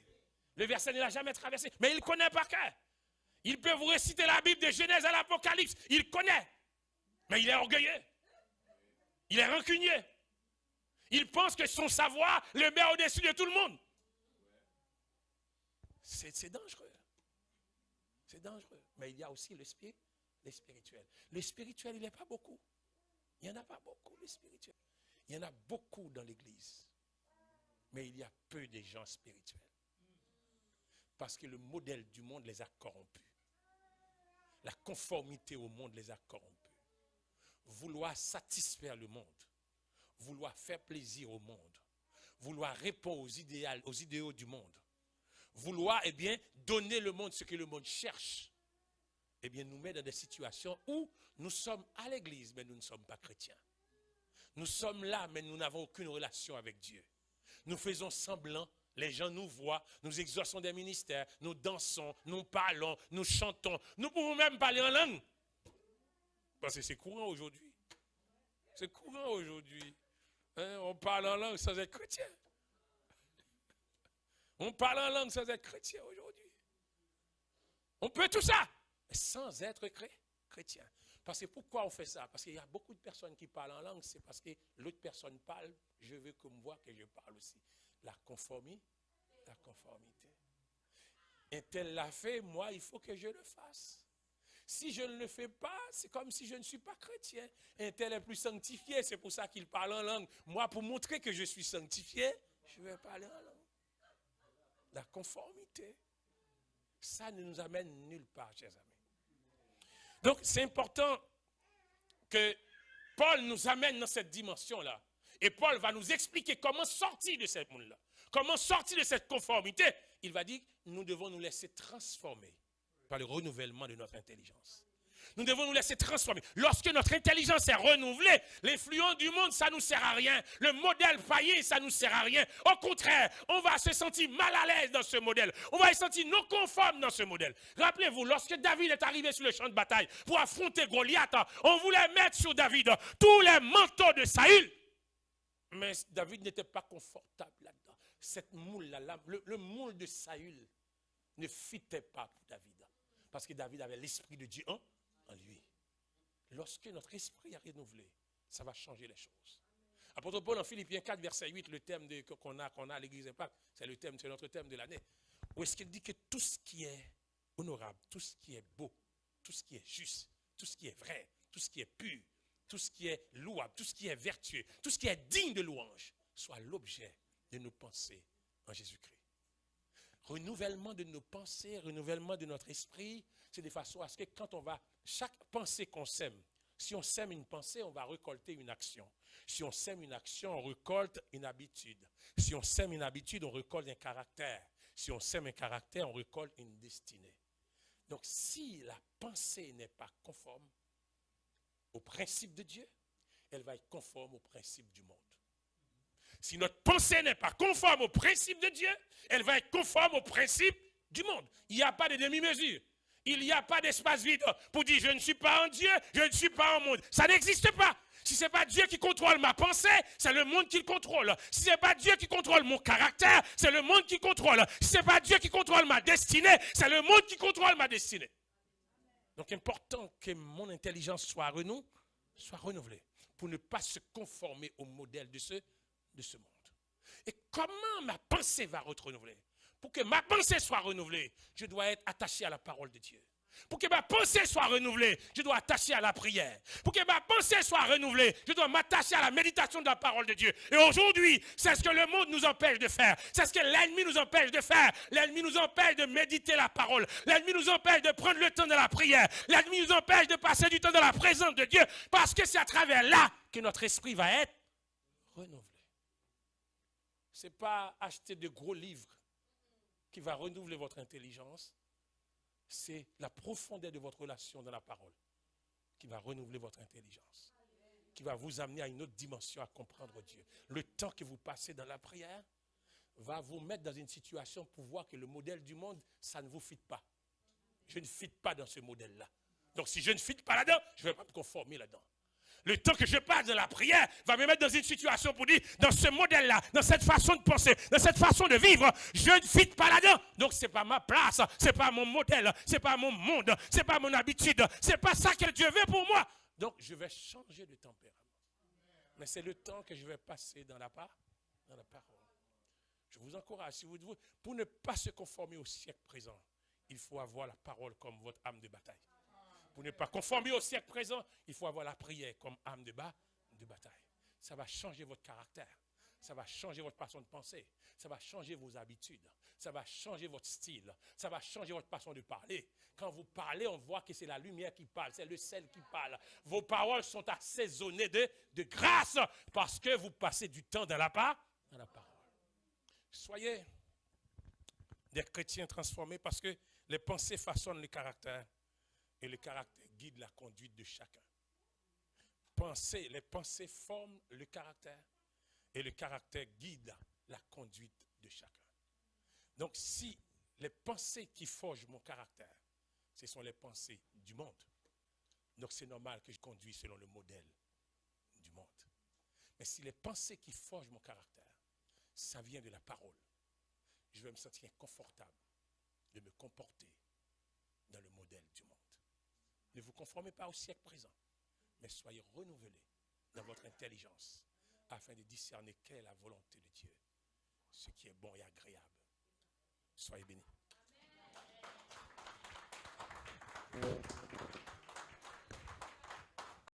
Le verset ne l'a jamais traversé. Mais il connaît par cœur. Il peut vous réciter la Bible de Genèse à l'Apocalypse. Il connaît. Mais il est orgueilleux. Il est rancunier. Il pense que son savoir le met au-dessus de tout le monde. C'est dangereux. C'est dangereux. Mais il y a aussi le spirituel. Le spirituel, il n'y en a pas beaucoup. Il n'y en a pas beaucoup, le spirituel. Il y en a beaucoup dans l'église. Mais il y a peu de gens spirituels. Parce que le modèle du monde les a corrompus. La conformité au monde les a corrompus. Vouloir satisfaire le monde. Vouloir faire plaisir au monde. Vouloir répondre aux idéaux du monde. Vouloir, donner le monde ce que le monde cherche. Nous met dans des situations où nous sommes à l'église, mais nous ne sommes pas chrétiens. Nous sommes là, mais nous n'avons aucune relation avec Dieu. Nous faisons semblant, les gens nous voient, nous exerçons des ministères, nous dansons, nous parlons, nous chantons. Nous pouvons même parler en langue. Parce que c'est courant aujourd'hui. C'est courant aujourd'hui. On parle en langue sans être chrétien. On parle en langue sans être chrétien aujourd'hui. On peut tout ça, mais sans être chrétien. Parce que pourquoi on fait ça? Parce qu'il y a beaucoup de personnes qui parlent en langue, c'est parce que l'autre personne parle, je veux qu'on me voit que je parle aussi. La conformité. Un tel l'a fait, moi, il faut que je le fasse. Si je ne le fais pas, c'est comme si je ne suis pas chrétien. Un tel est plus sanctifié, c'est pour ça qu'il parle en langue. Moi, pour montrer que je suis sanctifié, je vais parler en langue. La conformité. Ça ne nous amène nulle part, chers amis. Donc, c'est important que Paul nous amène dans cette dimension-là. Et Paul va nous expliquer comment sortir de ce monde-là. Comment sortir de cette conformité. Il va dire, nous devons nous laisser transformer par le renouvellement de notre intelligence. Nous devons nous laisser transformer. Lorsque notre intelligence est renouvelée, l'influence du monde, ça ne nous sert à rien. Le modèle païen, ça ne nous sert à rien. Au contraire, on va se sentir mal à l'aise dans ce modèle. On va se sentir non conforme dans ce modèle. Rappelez-vous, lorsque David est arrivé sur le champ de bataille pour affronter Goliath, on voulait mettre sur David tous les manteaux de Saül. Mais David n'était pas confortable là-dedans. Cette moule-là, le moule de Saül ne fitait pas pour David. Parce que David avait l'esprit de Dieu en lui. Lorsque notre esprit est renouvelé, ça va changer les choses. Apôtre Paul en Philippiens 4, verset 8, le thème qu'on a à l'église Impact, c'est notre thème de l'année. Où est-ce qu'il dit que tout ce qui est honorable, tout ce qui est beau, tout ce qui est juste, tout ce qui est vrai, tout ce qui est pur, tout ce qui est louable, tout ce qui est vertueux, tout ce qui est digne de louange, soit l'objet de nos pensées en Jésus-Christ. Renouvellement de nos pensées, renouvellement de notre esprit, c'est de façon à ce que quand on va, chaque pensée qu'on sème, si on sème une pensée, on va récolter une action. Si on sème une action, on récolte une habitude. Si on sème une habitude, on récolte un caractère. Si on sème un caractère, on récolte une destinée. Donc si la pensée n'est pas conforme au principe de Dieu, elle va être conforme au principe du monde. Si notre pensée n'est pas conforme au principe de Dieu, elle va être conforme au principe du monde. Il n'y a pas de demi-mesure. Il n'y a pas d'espace vide pour dire je ne suis pas en Dieu, je ne suis pas en monde. Ça n'existe pas. Si ce n'est pas Dieu qui contrôle ma pensée, c'est le monde qui le contrôle. Si ce n'est pas Dieu qui contrôle mon caractère, c'est le monde qui contrôle. Si ce n'est pas Dieu qui contrôle ma destinée, c'est le monde qui contrôle ma destinée. Donc, important que mon intelligence soit renouvelée pour ne pas se conformer au modèle de ce monde. Et comment ma pensée va être renouvelée? Pour que ma pensée soit renouvelée, je dois être attaché à la parole de Dieu. Pour que ma pensée soit renouvelée, je dois attacher à la prière. Pour que ma pensée soit renouvelée, je dois m'attacher à la méditation de la parole de Dieu. Et aujourd'hui, c'est ce que le monde nous empêche de faire. C'est ce que l'ennemi nous empêche de faire. L'ennemi nous empêche de méditer la parole. L'ennemi nous empêche de prendre le temps de la prière. L'ennemi nous empêche de passer du temps dans la présence de Dieu. Parce que c'est à travers là que notre esprit va être renouvelé. Ce n'est pas acheter de gros livres qui va renouveler votre intelligence. C'est la profondeur de votre relation dans la parole qui va renouveler votre intelligence, qui va vous amener à une autre dimension à comprendre Dieu. Le temps que vous passez dans la prière va vous mettre dans une situation pour voir que le modèle du monde, ça ne vous fit pas. Je ne fit pas dans ce modèle-là. Donc si je ne fit pas là-dedans, je ne vais pas me conformer là-dedans. Le temps que je passe dans la prière va me mettre dans une situation pour dire, dans ce modèle-là, dans cette façon de penser, dans cette façon de vivre, je ne fit pas là-dedans. Donc ce n'est pas ma place, ce n'est pas mon modèle, ce n'est pas mon monde, ce n'est pas mon habitude, ce n'est pas ça que Dieu veut pour moi. Donc je vais changer de tempérament. Mais c'est le temps que je vais passer dans la parole. Je vous encourage, si vous, pour ne pas se conformer au siècle présent, il faut avoir la parole comme votre âme de bataille. Pour ne pas conformer au siècle présent, il faut avoir la prière comme âme de bataille. Ça va changer votre caractère. Ça va changer votre façon de penser. Ça va changer vos habitudes. Ça va changer votre style. Ça va changer votre façon de parler. Quand vous parlez, on voit que c'est la lumière qui parle. C'est le sel qui parle. Vos paroles sont assaisonnées de grâce parce que vous passez du temps dans la parole. Soyez des chrétiens transformés parce que les pensées façonnent le caractère et le caractère guide la conduite de chacun. Les pensées forment le caractère et le caractère guide la conduite de chacun. Donc si les pensées qui forgent mon caractère, ce sont les pensées du monde, donc c'est normal que je conduise selon le modèle du monde. Mais si les pensées qui forgent mon caractère, ça vient de la parole, je vais me sentir confortable de me comporter dans le modèle du monde. Ne vous conformez pas au siècle présent, mais soyez renouvelés dans votre intelligence afin de discerner quelle est la volonté de Dieu, ce qui est bon et agréable. Soyez bénis.